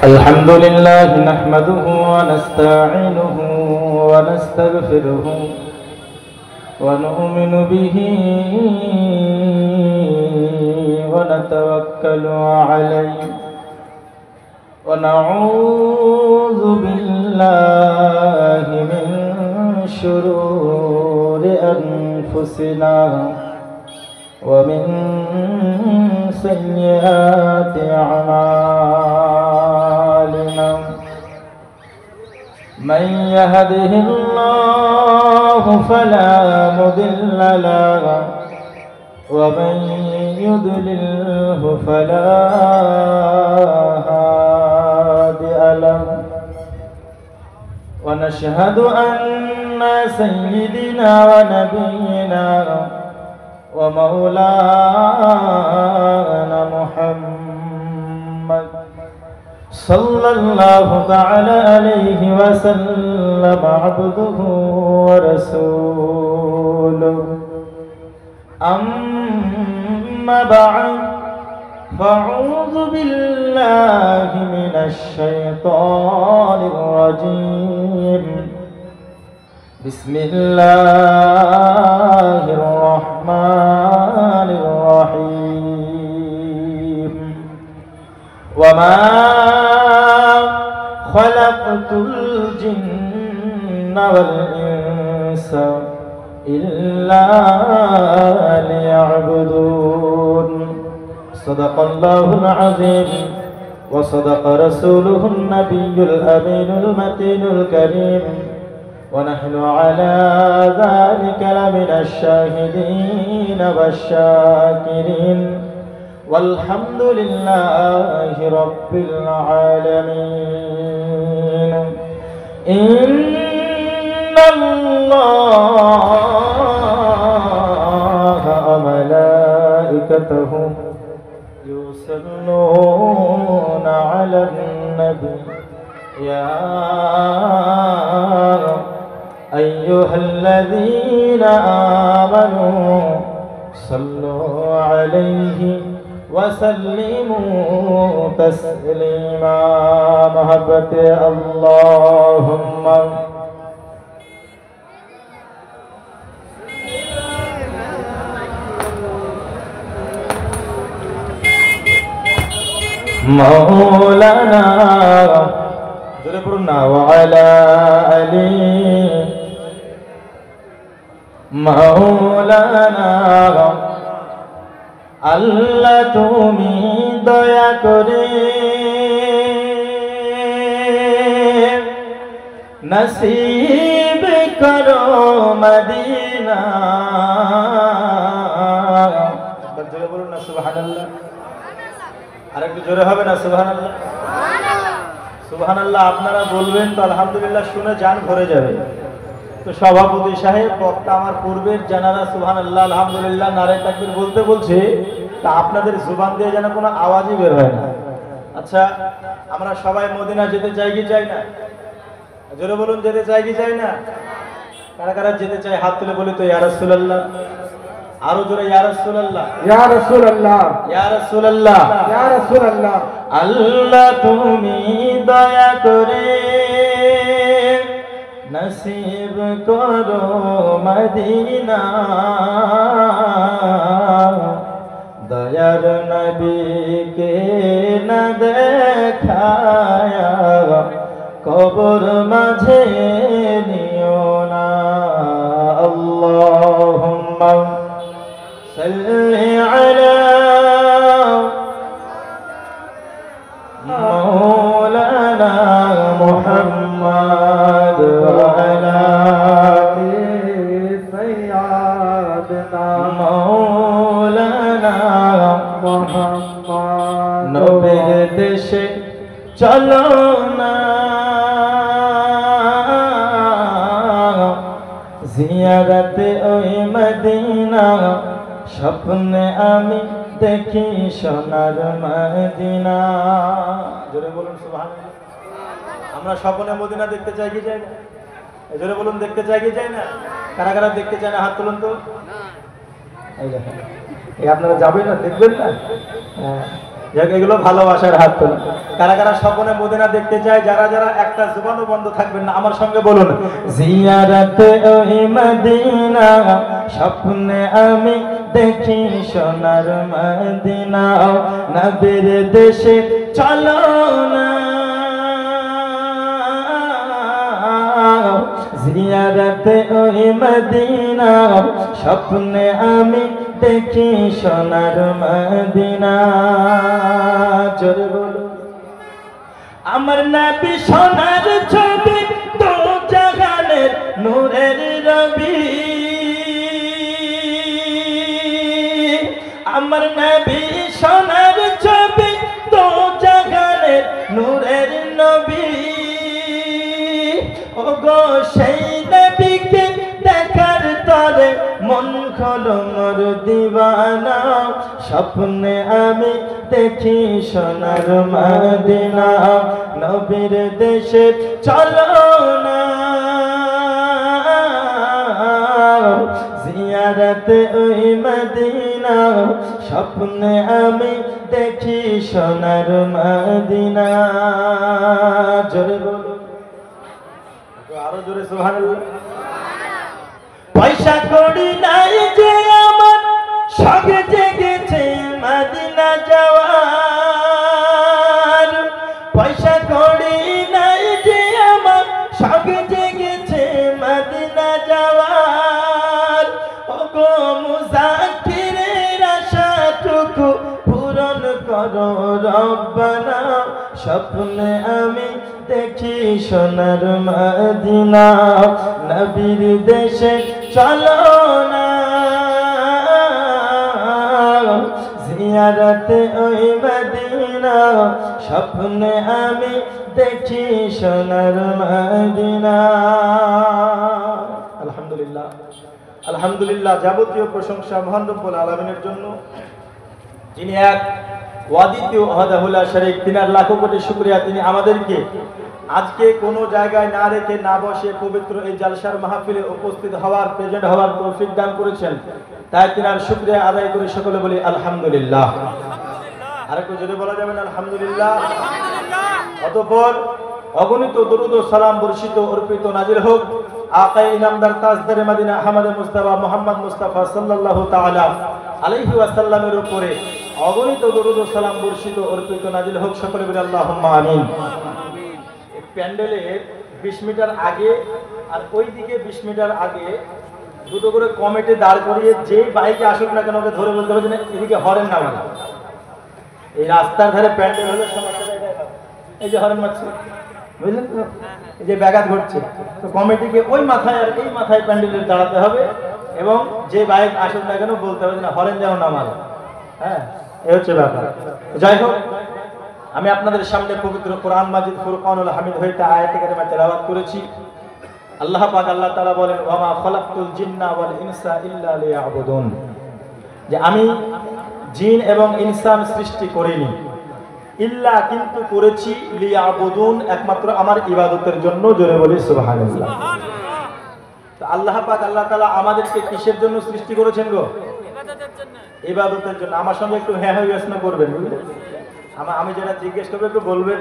الحمد لله نحمده ونستعينه ونستغفره ونؤمن به ونتوكل عليه ونعوذ بالله من شرور أنفسنا ومن سيئات أعمالنا من يهده الله فلا مضل له ومن يضلله فلا هادي له ونشهد أن سيدنا ونبينا ومولانا محمد صلى الله تعالى عليه وسلم عبده ورسوله أما بعد فأعوذ بالله من الشيطان الرجيم بسم الله الرحمن الرحيم وما خلقت الجن والإنس إلا ليعبدون صدق الله العظيم وصدق رسوله النبي الأمين المتين الكريم ونحن على ذلك لمن الشاهدين والشاكرين والحمد لله رب العالمين إن الله وملائكته يصلون على النبي يا أيها الذين آمنوا صلوا عليه وسلموا تسليما محبة اللهم مولانا وعلى آله موলানা আল্লাহ তুমি দয়া করে নসিব করো মদিনা জোরে বলুন না সুবহানাল্লাহ আর একটু জোরে হবে না সুবহানাল্লাহ সুবহানাল্লাহ আপনারা বলবেন তো আলহামদুলিল্লাহ শুনে জান ভরে যাবে তো সভাপতি সাহেব বক্তা আমার পূর্বের জানারা সুবহানাল্লাহ আলহামদুলিল্লাহ নারে তাকবীর বলতে বলছে তা আপনাদের জুবান দিয়ে যেন কোনো আওয়াজই বের হয় না আচ্ছা আমরা সবাই মদিনা যেতে চাই কি চাই না জোরে বলুন যেতে চাই কি চাই না কারা কারা যেতে চাই হাত তুলে বলি তো ইয়া রাসূলুল্লাহ আরো জোরে ইয়া রাসূলুল্লাহ ইয়া রাসূলুল্লাহ ইয়া রাসূলুল্লাহ ইয়া রাসূলুল্লাহ আল্লাহ তুমি দয়া করে নসিব করো মদিনা দয়ার নবীকে না দেখায়া কবর মাঝে নিও না আল্লাহুম্মা সাল্লি আলা مولانا محمد وعلى سيدنا مولانا محمد নবীর দেশে চলো না জিয়ারতে ওই মদিনা স্বপ্নে আমি দেখি সোনার মদিনা জোরে বলুন সুবহানাল্লাহ আমরা স্বপ্নে মদিনা দেখতে চাই কি চাই না জোরে বলুন দেখতে চাই কি চাই না কারা কারা দেখতে চায় না হাত তুলুন তো এই দেখেন এই আপনারা যাবেন না দেখবেন না যাক, এগুলো ভালোবাসার হাত তোলা। কারা কারা স্বপ্নে মদিনা দেখতে চায়? যারা যারা একটা জুবানও বন্ধ থাকবেন না, আমার সঙ্গে বলুন, জিয়ারতে ওই মদিনা, স্বপ্নে আমি দেখি সোনার মদিনা, নবীর দেশে চলো না, জিয়ারতে ওই মদিনা, স্বপ্নে আমি দেখি সোনার মদিনা। জোরে বলো, আমার নবী সোনার ছবি, দো জাহানের নূরের রবি, আমার নবী সোনার ছবি, দো জাহানের নূরের নবী। ও গো সেই নবীকে দেখার তরে মন খোলো মোর দিওয়ানা, স্বপ্নে আমি দেখি সোনার মদিনা, নবীর দেশে চলো না, জিয়ারতে ওই মদিনা, স্বপ্নে আমি দেখি সোনার মদিনা। জোরে বলো, আরো জোরে সুবহানাল্লাহ। পয়সা কড়ি নাই যে আমার, শখ জেগেছে মদিনা যাওয়ার, পয়সা কড়ি নাই যে আমার, শখ জেগেছে মদিনা যাওয়ার। ও গো মুসাফিরের আশাটুকু পূরণ করো রব্বানা, স্বপ্নে আমি দেখি সোনার মদিনা, নবীর দেশে চলো না, জিয়ারতে ওই মদিনা, স্বপ্নে আমি দেখি সোনার মদিনা। আলহামদুলিল্লাহ, আলহামদুলিল্লাহ, যাবতীয় প্রশংসা মহান রব্বুল আলামিনের জন্য, যিনি এক ওয়াদিতীয় ওয়াহদাহু লা শারীক, তিনার লাখো কোটি শুকরিয়া, তিনি আমাদেরকে আজকে কোনো জায়গায় না রেখে না বসে পবিত্র এই জালসার মাহফিলে উপস্থিত হওয়ার, প্রেজেন্ট হওয়ার তৌফিক দান করেছেন, তাই তিনার শুকরিয়া আদায় করে সকলে বলি আলহামদুলিল্লাহ। আরেকটু যদি বলা যাবেন আলহামদুলিল্লাহ। অতঃপর অগণিত দরুদ ও সালাম বর্ষিত অর্পিত নাজিল হোক আকায়ে ইনামদার তাজদারে মদিনা আহমদ মুস্তাফা মুহাম্মদ মুস্তাফা সাল্লাল্লাহু তাআলা আলাইহি ওয়াসাল্লামের উপরে, অগণিত দরুদ ও সালাম বর্ষিত অর্পিত নাজিল হোক, সকলে বলি আল্লাহুম্মা আমিন। প্যান্ডেলের 20 মিটার আগে আর ওই দিকে 20 মিটার আগে দুটো করে কমিটি দাঁড় করিয়ে যে বাইকে আসুক না কেন ওকে ধরে বলতে হবে যে এদিকে হরেন না মানে। এই রাস্তার ধারে প্যান্ডেল হলে সমস্যাটা এটাই হবে। এই যে হরেন মারছে, বুঝলেন তো, এই যে ব্যাঘাত ঘটছে, তো কমিটিকে ওই মাথায় আর এই মাথায় প্যান্ডেলে দাঁড়াতে হবে এবং যে বাইক আসুক না কেন বলতে হবে যে না হরেন যেন না মারে। হ্যাঁ, এই হচ্ছে ব্যাপার। যাই হোক, আমি আপনাদের সামনে পবিত্র কোরআন মাজিদ ফুরকানুল হামিদ হইতে আয়াতে কারিমা তেলাওয়াত করেছি। আল্লাহ পাক আল্লাহ তাআলা বলেন, ওয়া মা খালাকতুল জিন্না ওয়াল ইনসা ইল্লা লিয়াবুদুন, যে আমি জিন এবং ইনসান সৃষ্টি করিনি, ইল্লা কিন্তু করেছি, লিয়াবুদুন একমাত্র আমার ইবাদতের জন্য। জোরে বলি সুবহানাল্লাহ। তো আল্লাহ পাক আল্লাহ তাআলা আমাদেরকে কিসের জন্য সৃষ্টি করেছেন গো? ইবাদতের জন্য। ইবাদতের জন্য। আমার সঙ্গে একটু হ্যাঁ হ্যাঁ প্রশ্ন করবেন, বুঝলেন? আমি যেটা জিজ্ঞেস করবো একটু বলবেন,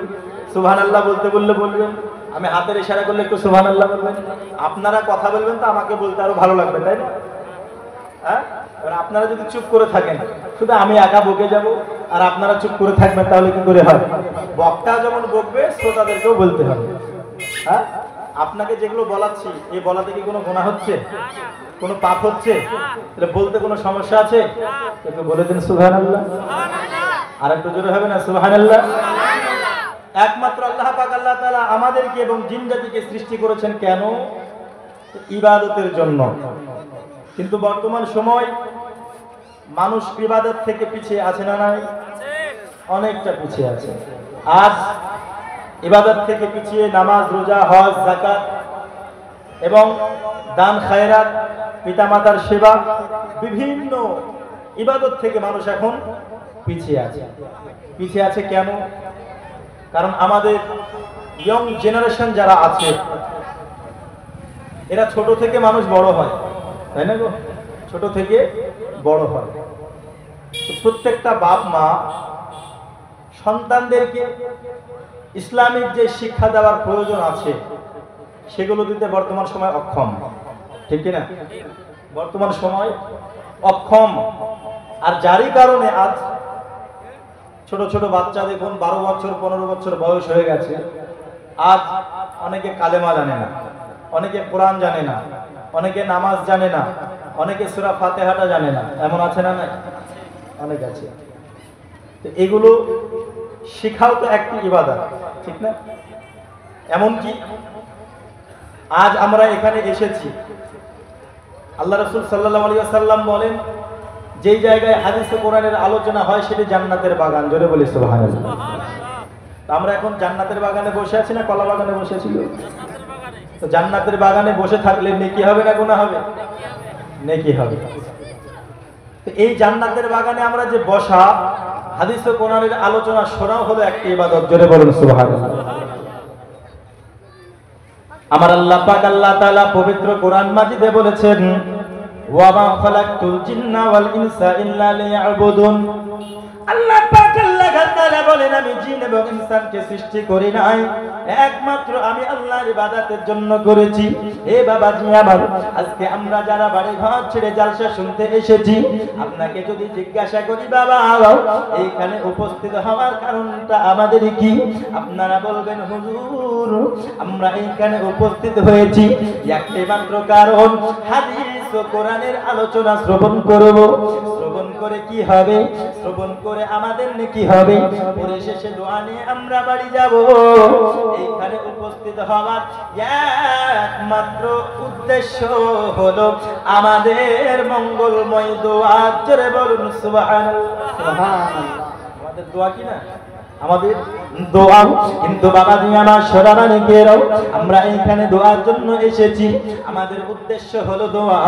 সুবহানাল্লাহ বলতে বললে বলবেন, আমি হাতের ইশারা করলে একটু সুবহানাল্লাহ বলবেন। আপনারা কথা বলবেন তো আমাকে বলতে আরো ভালো লাগবে, তাই না? হ্যাঁ, এবার আপনারা যদি চুপ করে থাকেন, শুধু আমি একা বকে যাব আর আপনারা চুপ করে থাকবেন, তাহলে কি করে হয়? বক্তা যেমন বকবে শ্রোতাদেরকেও বলতে হবে। হ্যাঁ, আপনাকে যেগুলো বলাচ্ছি, এই বলাতে কি কোনো গুনাহ হচ্ছে, কোনো পাপ হচ্ছে? তাহলে বলতে কোনো সমস্যা আছে? একটু বলে দিন সুবহানাল্লাহ। আর একটু জোরে হবে না সুবহানাল্লাহ? একমাত্র আল্লাহ পাক আল্লাহ তাআলা আমাদেরকে এবং জিন জাতিকে সৃষ্টি করেছেন কেন? ইবাদতের জন্য। কিন্তু বর্তমান সময় মানুষ ইবাদত থেকে পিছিয়ে আছে না নাই? অনেকটা পিছিয়ে আছে। আজ ইবাদত থেকে পিছিয়ে নামাজ, রোজা, হজ, যাকাত এবং দান খায়রাত, পিতামাতার সেবা, বিভিন্ন ইবাদত থেকে মানুষ এখন পিছিয়ে আছে। পিছিয়ে আছে কেন? কারণ আমাদের ইয়ং জেনারেশন যারা আছে, এরা ছোট থেকে মানুষ বড় হয়, তাই না গো? ছোট থেকে বড় হয়। তো প্রত্যেকটা বাপ মা সন্তানদেরকে ইসলামিক যে শিক্ষা দেওয়ার প্রয়োজন আছে সেগুলো দিতে বর্তমান সময় অক্ষম, ঠিক কিনা? বর্তমান সময় অক্ষম। আর যারই কারণে আজ ছোট ছোট বাচ্চা দেখুন 12 বছর 15 বছর বয়স হয়ে গেছে, আজ অনেকে কালেমা জানে না, অনেকে কোরআন জানে না, অনেকে নামাজ জানে না, অনেকে সূরা ফাতিহাটা জানে না। এমন আছে না? নাই? অনেক আছে। তো এগুলো শিখাও তো একটি ইবাদত, ঠিক না? এমনকি আজ আমরা এখানে এসেছি, আল্লাহ রাসূল সাল্লাল্লাহু আলাইহি ওয়াসাল্লাম বলেন যেই জায়গায় হাদিস ও কোরআনের আলোচনা হয় সেটি জান্নাতের বাগান। জোরে বলি সুবহানাল্লাহ। তো আমরা এখন জান্নাতের বাগানে বসে আছি না কলা বাগানে বসে আছি? তো জান্নাতের বাগানে বসে থাকলে নেকি হবে না গুনাহ হবে? নেকি হবে। তো এই জান্নাতের বাগানে আমরা যে বসা, হাদিস ও কোরআনের আলোচনা শোনাও হলো একটি ইবাদত। জোরে বলুন সুবহানাল্লাহ। আমার আল্লাহ পাক আল্লাহ তাআলা পবিত্র কোরআন মাজিদে বলেছেন, ওয়া মা খালাকতুল জিন্না ওয়াল ইনসা ইল্লা লিয়াবুদুন। আল্লাহ পাক আল্লাহ তাআলা বলেন, আমি জিন এবং ইনসানকে সৃষ্টি করি নাই, একমাত্র আমি আল্লাহর ইবাদতের জন্য করেছি। হে বাবাজি আমার, আজকে আমরা যারা বাড়ি ঘর ছেড়ে জালসা শুনতে এসেছি, আপনাকে যদি জিজ্ঞাসা করি বাবা এইখানে উপস্থিত হওয়ার কারণটা আমাদের কি, আপনারা বলবেন হুজুর আমরা এইখানে উপস্থিত হয়েছি একটি মাত্র কারণ, হাদিস ও কোরআনের আলোচনা শ্রবণ করব। শ্রবণ করে কি হবে? শ্রবণ করে আমাদের নেকি হবে। পরিশেষে দোয়া নিয়ে আমরা বাড়ি যাব। এইখানে উপস্থিত হওয়ার একমাত্র উদ্দেশ্য হলো আমাদের মঙ্গলময় দোয়া। জোরে বলুন সুবহানাল্লাহ। আমাদের দোয়া কি না? আমাদের দোয়া। কিন্তু বাবাজি আমার সোনারানি কেরাও, আমরা এইখানে দোয়ার জন্য এসেছি, আমাদের উদ্দেশ্য হলো দোয়া।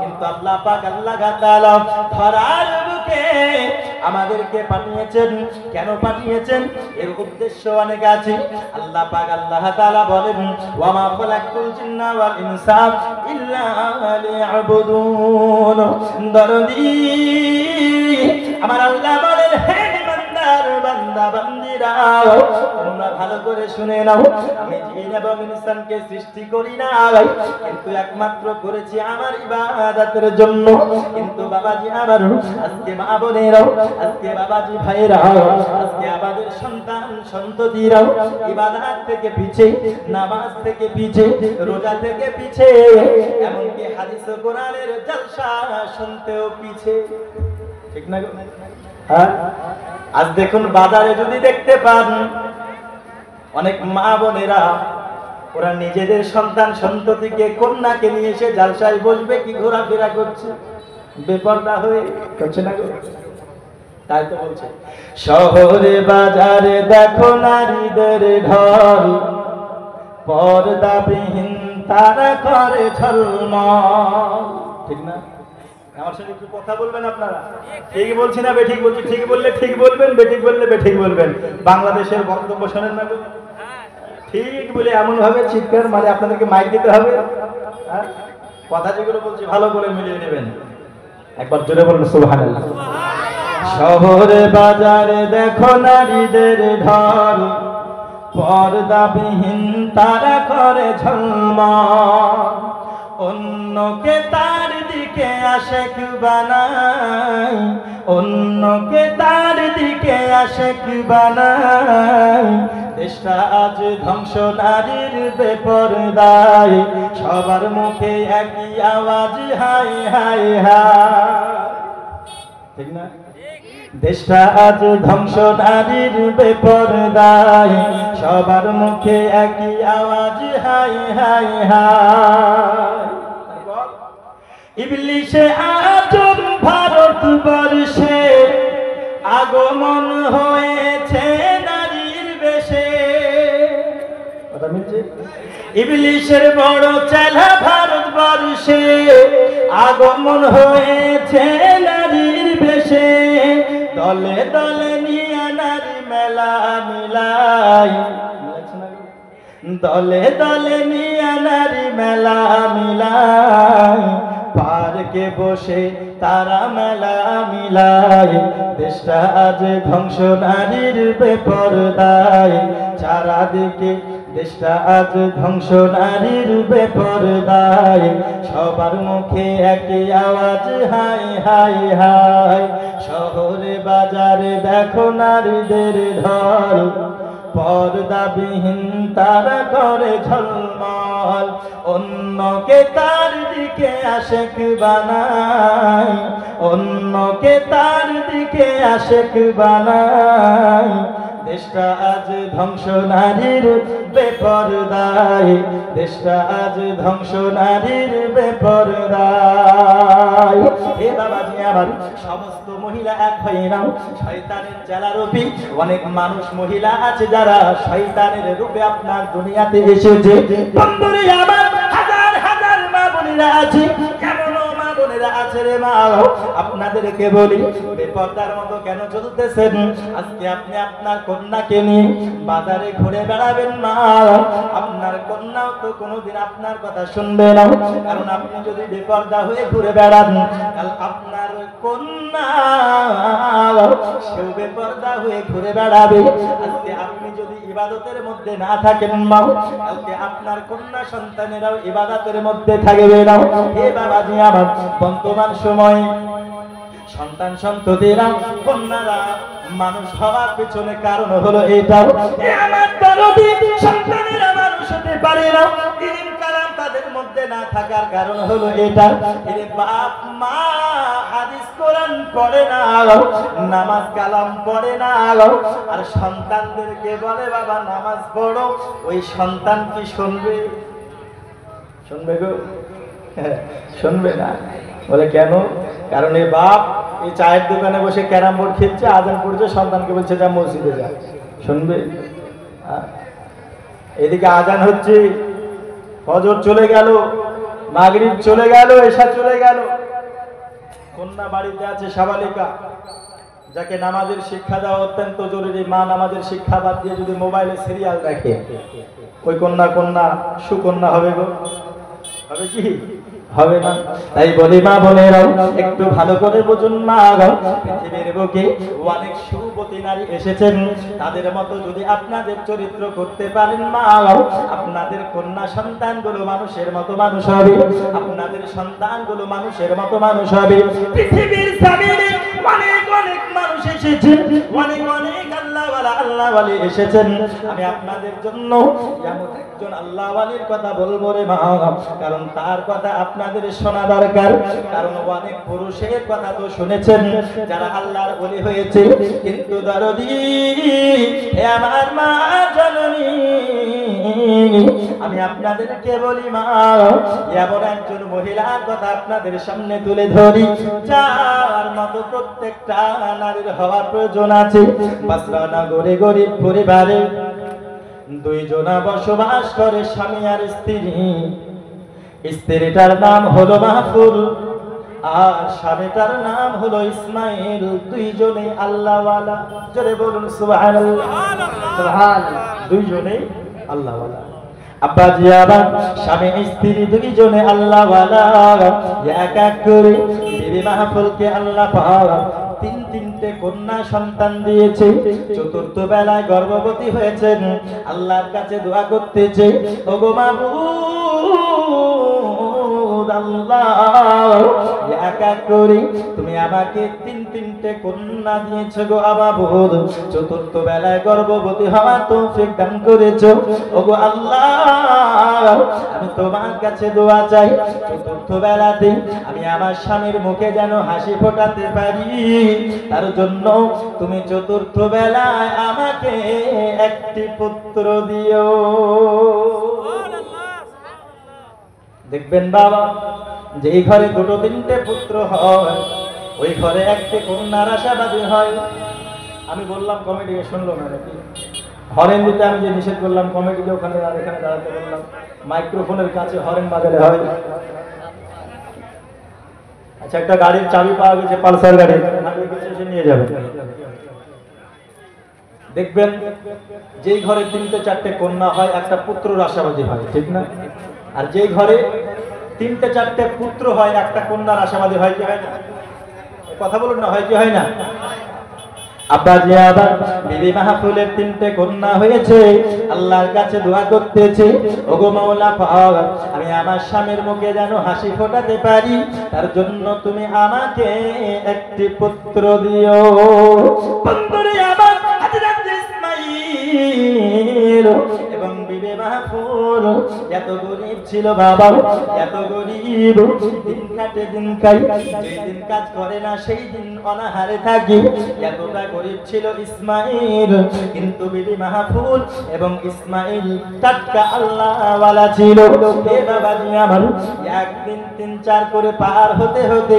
কিন্তু আল্লাহ পাক আল্লাহ তাআলা ধরার বুকে আমাদেরকে পাঠিয়েছেন। কেন পাঠিয়েছেন? এর উদ্দেশ্য অনেক আছে। আল্লাহ পাক আল্লাহ তাআলা বলেন, ওয়া মা খালাকতুল জিন্না ওয়াল ইনসা ইল্লা লিয়াবুদুন। দরদি আমার আল্লাহ বলেন, হে বান্দা বান্দিরা তোমরা ভালো করে শুনে নাও, আমি জিন এবং ইনসানকে সৃষ্টি করি না, কিন্তু একমাত্র করেছি আমার ইবাদতের জন্য। কিন্তু বাবাজি আমার, আজকে মা বোনেরাও, আজকে বাবাজি ভাইরাও, আজকে আমাদের সন্তান সন্ততিরাও ইবাদত থেকে পিছে, নামাজ থেকে পিছে, রোজা থেকে পিছে, এমনকি হাদিস ও কোরআনের জলসা শুনতেও পিছে, ঠিক না? হ্যাঁ, আজ দেখুন বাজারে যদি দেখতে পান অনেক মা বোনেরা ওরা নিজেদের সন্তান সন্ততিকে কন্যাকে নিয়ে এসে জালসায় বসবে কি ঘোরাফেরা করছে, বেপরদা হয়ে করছে না? তাই তো বলছে, শহরে বাজারে দেখো নারীদের ঢল, পর্দাবিহীন তারা করে ঝলমল, ঠিক না? আমার সাথে একটু কথা বলবেন আপনারা। ঠিক বলছি না বেঠিক বলছি? ঠিক বললে ঠিক বলবেন, বেঠিক বললে বেঠিক বলবেন। বাংলাদেশের বক্তব্য শোনেন না? ঠিক বলে এমন ভাবে চিৎকার মারে আপনাদেরকে মাইক দিতে হবে। কথা যেগুলো বলছি ভালো করে মিলিয়ে নেবেন। একবার জোরে বলুন সুবহানাল্লাহ। শহরে বাজারে দেখো নারীদের ঢল, পর্দাবিহীন তারা করে ঝলমল, অন্যকে তার দিকে আশেক বানাই, অন্যকে তার দিকে আশেক বানাই, দেশটা আজ ধ্বংস নারীর বেপরদায়, সবার মুখে একই আওয়াজ হায় হায় হায়, ঠিক না? দেশটা আজ ধ্বংস নারীর বেপরদায়, সবার মুখে একই আওয়াজ হায় হায় হায়। ইবলিশে আজম ভারতবর্ষে আগমন হয়েছে নারীর বেশে। ইবলিশের বড় চেলা ভারতবর্ষে আগমন হয়েছে নারীর বেশে, দলে দলে নিয়ে নারী মেলা মিলাই, দলে দলে নিয়ে নারী মেলা মিলাই, পার পার্কে বসে তারা মেলা মিলায়, দেশটা আজ ধ্বংস নারীর বেপরদায়, চারাদিকে দেশটা আজ ধ্বংস নারীর বেপরদায়, সবার মুখে একই আওয়াজ হাই হাই হাই। শহরে বাজারে দেখো নারীদের ঢল, পর্দাবিহীন তারা করে ঝলমল, অন্যকে তার দিকে আশেক বানায়, অন্যকে তার দিকে আশেক বানায়, দেশটা আজ ধ্বংস নারীর বেপরদায়, দেশটা আজ ধ্বংস নারীর বেপরদায়। হে বাবাজি আমার, সমস্ত মহিলা এক হয়ে নাও, শয়তানের জেলারূপী অনেক মানুষ মহিলা আছে যারা শয়তানের রূপে আপনার দুনিয়াতে এসেছে। বন্ধুরে আমার, হাজার হাজার মা বোনেরা আছে, এমনও মা বোনেরা আছে রে মা, আপনাদেরকে বলি বেপরদার মতো কেন চলতেছেন? আজকে আপনি আপনার কন্যাকে নিয়ে বাজারে ঘুরে বেড়াবেন মা, আপনার কন্যাও তো কোনোদিন আপনার কথা শুনবে না, কারণ আপনি যদি বেপরদা হয়ে ঘুরে বেড়ান, কাল আপনার কন্যা সেও বেপরদা হয়ে ঘুরে বেড়াবে। আজকে আপনি যদি ইবাদতের মধ্যে না থাকেন মা, কালকে আপনার কন্যা সন্তানেরাও ইবাদতের মধ্যে থাকবে না। হে বাবাজি আমার, বর্তমান সময়ে সন্তান সন্ততিরা কন্যারা মানুষ হওয়ার পিছনে কারণ হলো এইটাও, আমার দরদি সন্তানেরা মানুষ হতে পারে না, ইলম কালাম তাদের মধ্যে না থাকার কারণ হলো এটা। এর বাপ মা হাদিস কোরআন পড়ে না, নামাজ কালাম পড়ে না, আর সন্তানদেরকে বলে বাবা নামাজ পড়ো, ওই সন্তান কি শুনবে? শুনবে গো? শুনবে না। বলে কেন? কারণ এই বাপ এই চায়ের দোকানে বসে ক্যারাম বোর্ড খেলছে, আজান পড়ছে, সন্তানকে বলছে যা মসজিদে যা। শুনবে? এদিকে আজান হচ্ছে, ফজর চলে গেল, মাগরিব চলে গেল, এশা চলে গেল, কন্যা বাড়িতে আছে সাবালিকা, যাকে নামাজের শিক্ষা দেওয়া অত্যন্ত জরুরি। মা নামাজের শিক্ষা বাদ দিয়ে যদি মোবাইলে সিরিয়াল দেখে, ওই কন্যা সুকন্যা হবে গো? হবে কি? হবে না। তাই বলি মা বোনেরাও একটু ভালো করে বুঝুন মা, পৃথিবীর বুকে অনেক সুবতী নারী এসেছেন, তাদের মতো যদি আপনাদের চরিত্র করতে পারেন মা, আপনাদের কন্যা সন্তানগুলো মানুষের মতো মানুষ হবে, আপনাদের সন্তানগুলো মানুষের মতো মানুষ হবে। পৃথিবীর জমিনে অনেক অনেক মানুষ এসেছেন, অনেক অনেক আল্লাহ ওয়ালি এসেছেন। আমি আপনাদের জন্য এমন একজন আল্লাহ ওয়ালির কথা বলবো রে মা, কারণ তার কথা আপনাদের শোনা দরকার। কারণ অনেক পুরুষের কথা তো শুনেছেন যারা আল্লাহর ওলি হয়েছে, কিন্তু দরদি হে আমার মা জননী, আমি আপনাদেরকে বলি মা, এমন একজন মহিলার কথা আপনাদের সামনে তুলে ধরি, যার মতো প্রত্যেকটা নারীর হওয়ার প্রয়োজন আছে। বাসরা নগরে গরিব পরিবারে দুইজনা বসবাস করে, স্বামী আর স্ত্রী। স্ত্রীটার নাম হলো মাহফুল আর স্বামীটার নাম হলো ইসমাইল, দুইজনে আল্লাহওয়ালা। জোরে বলুন সুবহানাল্লাহ। সুবহানাল্লাহ। দুইজনে আল্লাহওয়ালা। আব্বাজি আমার, স্বামী স্ত্রী দুইজনে আল্লাহওয়ালা। এক এক করে বিবি মাহফুলকে আল্লাহ পাক তিনটে কন্যা সন্তান দিয়েছে। চতুর্থ বেলায় গর্ভবতী হয়েছেন, আল্লাহর কাছে দোয়া করতেছে, ওগো মাবুদ আল্লাহ, এক এক করে তুমি আমাকে তিনটে কন্যা দিয়েছো গো মাবুদ, চতুর্থ বেলায় গর্ভবতী হওয়ার তৌফিক দান করেছো। ওগো আল্লাহ, আমি তোমার কাছে দোয়া চাই, চতুর্থ বেলাতে আমি আমার স্বামীর মুখে যেন হাসি ফোটাতে পারি, তার জন্য তুমি চতুর্থ বেলায় আমাকে একটি পুত্র দিও। দেখবেন বাবা, যেই ঘরে দুটো তিনটে পুত্র হয়, ওই ঘরে একটি কন্যার আশাবাদী হয়। আমি বললাম কমিটিকে, শুনলো না নাকি? হরেন দিতে আমি যে নিষেধ করলাম, কমিটিকে ওখানে আর এখানে দাঁড়াতে বললাম, মাইক্রোফোনের কাছে হরেন বাজালে হয়। আচ্ছা, একটা গাড়ির চাবি পাওয়া গেছে, পালসার গাড়ি, এসে নিয়ে যাবে। দেখবেন যেই ঘরে তিনটে চারটে কন্যা হয়, একটা পুত্রর আশাবাদী হয়, ঠিক না? আর যেই ঘরে তিনটে চারটে পুত্র হয়, একটা কন্যার আশাবাদী হয় কি হয় না? কথা বলুন না, হয় কি হয় না? আব্বাজি আবার বিবি মাহফুলের তিনটে কন্যা হয়েছে, আল্লাহর কাছে দোয়া করতেছে, ওগো মাওলা পাক, আমি আমার স্বামীর মুখে যেন হাসি ফোটাতে পারি, তার জন্য তুমি আমাকে একটি পুত্র দিও। বন্ধুরে আমার হযরত ইসমাঈল এবং বিবি মাহফুল এত গরিব ছিল বাবা, এত গরিব, দিন কাটে দিন খাই, যেই দিন কাজ করে না সেই দিন অনাহারে থাকি, এতটা গরিব ছিল ইসমাঈল। কিন্তু বিবি মাহফুল এবং ইসমাঈল টাটকা আল্লাহওয়ালা ছিল। এ বাবাজি আমার, একদিন ৩-৪ করে পার হতে হতে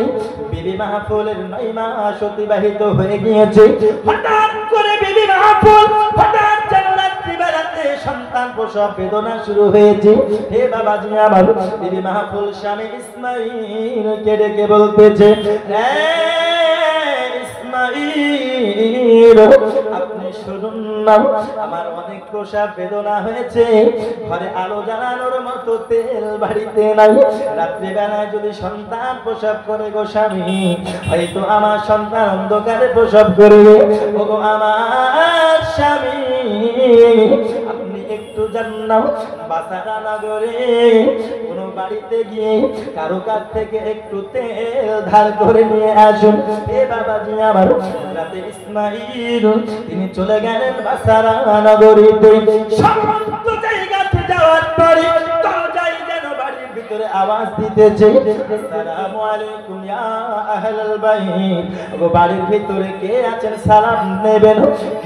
বিবি মাহফুলের ৯ মাস অতিবাহিত হয়ে গিয়েছে। হঠাৎ করে বিবি মাহফুল হঠাৎ যেন রাত্রিবেলাতে সন্তান প্রসব বেদনা শুরু হয়েছে। হে বাবাজি আমার, বিবি মাহফুল স্বামী ইসমাঈলকে ডেকে বলতেছে, ইসমাঈল, আপনি শুনুন না, আমার অনেক প্রসব বেদনা হয়েছে, ঘরে আলো জ্বালানোর মতো তেল বাড়িতে নাই, রাত্রিবেলায় যদি সন্তান প্রসব করে গো স্বামী, হয়তো আমার সন্তান অন্ধকারে প্রসব করবে। ওগো আমার স্বামী, আপনি একটু জান্নাও বাসারা নগরে কোন বাড়িতে গিয়ে কারো কাছ থেকে একটু তেল ধার করে নিয়ে আসুন। এ বাবাজি আমার, রাতে ইসমাঈল তিনি চলে গেলেন বাসারা নগরীতে। সমস্ত জায়গাতে যাওয়ার পরে দরজায় যেন বাড়ির ভিতরে আওয়াজ দিতেছে, আসসালামু আলাইকুম ইয়া আহলাল বাইত, ও বাড়ির ভিতরে কে আছেন, সালাম নেবেন।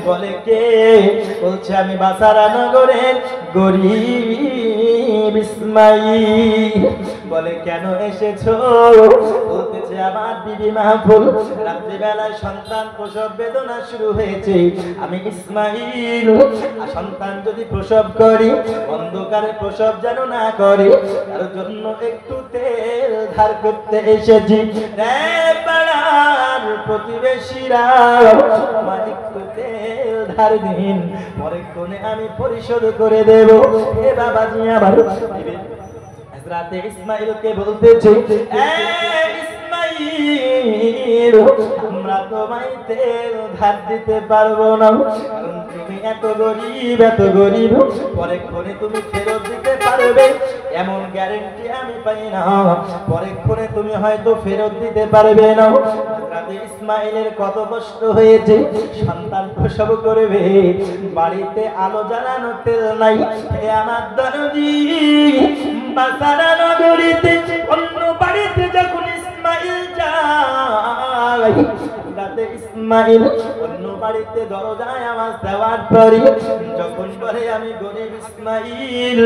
বলে কে? বলছে আমি বাসারা নগরের গরিব ইসমাঈল। বলে কেন এসেছো? বলতেছে আমার বিবি মাহফুল রাত্রিবেলায় সন্তান প্রসব বেদনা শুরু হয়েছে, আমি ইসমাঈল সন্তান যদি প্রসব করি অন্ধকারে প্রসব যেন না করে, তার জন্য একটু তেল ধার করতে এসেছি। পাড়ার প্রতিবেশীরা আমার একটু তেল ধার দিন, পরে কোণে আমি পরিশোধ করে দেব। এ বাবাজি আমার, রাতে ইসমাঈলকে বলতেছে, ইসমাঈল, আমরা তোমায় তেল ধার দিতে পারবো না, কারণ তুমি এত গরিব, এত গরিব, পরেক্ষণে তুমি ফেরত দিতে পারবে এমন গ্যারান্টি আমি পাই না, পরেক্ষণে তুমি হয়তো ফেরত দিতে পারবে না। রাতে ইসমাঈলের কত কষ্ট হয়েছে, সন্তান প্রসব করবে, বাড়িতে আলো জ্বালানো তেল নাই। হে আমার দরদি, বাসারা নগরীতে অন্য বাড়িতে যখন ইসমাঈল যায়, রাতে ইসমাঈল অন্য বাড়িতে দরজায় আওয়াজ দেওয়ার পরে যখন বলে আমি গরিব ইসমাঈল,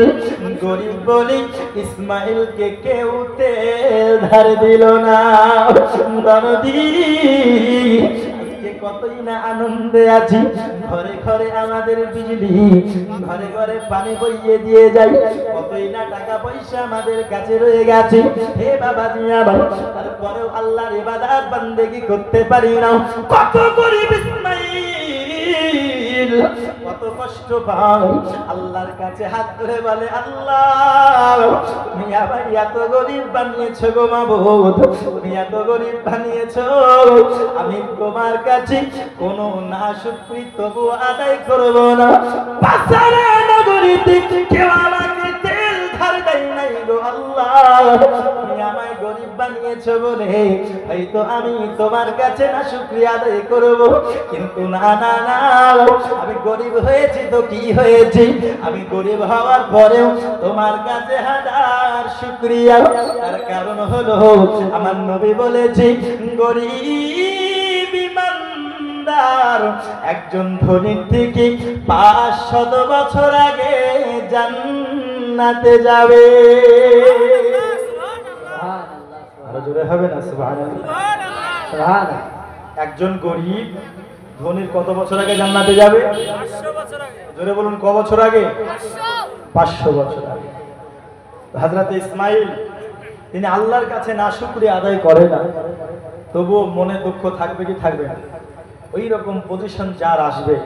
গরিব বলি ইসমাঈলকে কেউ তেল ধার দিল না। দরদি, কতই না আনন্দে আছি, ঘরে ঘরে আমাদের বিজলি, ঘরে ঘরে পানি বইয়ে দিয়ে যাই, কতই না টাকা পয়সা আমাদের কাছে রয়ে গেছে। হে বাবাজি আমার, তারপরেও আল্লাহর ইবাদত বান্দেগি করতে পারি না। কত গরিব ইসমাঈল, কত কষ্ট পাই, আল্লাহর কাছে হাত ধরে বলে, আল্লাহ তুমি আমায় এত গরিব বানিয়েছো গো মাবুদ, তুমি এত গরিব বানিয়েছো, আমি তোমার কাছে কোনো নাশুকরি তবু আদায় করব না। বাসারা নগরীতে কেউ আমাকে তেল ধার দেয় নাই গো আল্লাহ, তুমি আমায় গরিব বানিয়েছো বলে হয়তো আমি তোমার কাছে নাশুকরি আদায় করব, কিন্তু না না না, আমি গরিব হয়েছি তো কি হয়েছে, আমি গরিব হওয়ার পরেও তোমার কাছে হাজার শুকরিয়া। তার কারণ হলো আমার নবী বলেছে, গরিব ইমানদার একজন ধনীর থেকে ৫০০ বছর আগে জান্নাতে যাবে। আরো জোরে হবে না? সুবহানাল্লাহ। একজন গরিব ধনীর কত বছর আগে জান্নাতে যাবে? ৫০০ বছর আগে। জোরে বলুন, ক বছর আগে? ৫০০ বছর আগে। হযরত ইসমাঈল তিনি আল্লাহর কাছে নাশুকরিয়া আদায় করে না, তবুও মনে দুঃখ থাকবে কি থাকবে না? ওই রকম পজিশন যার আসবে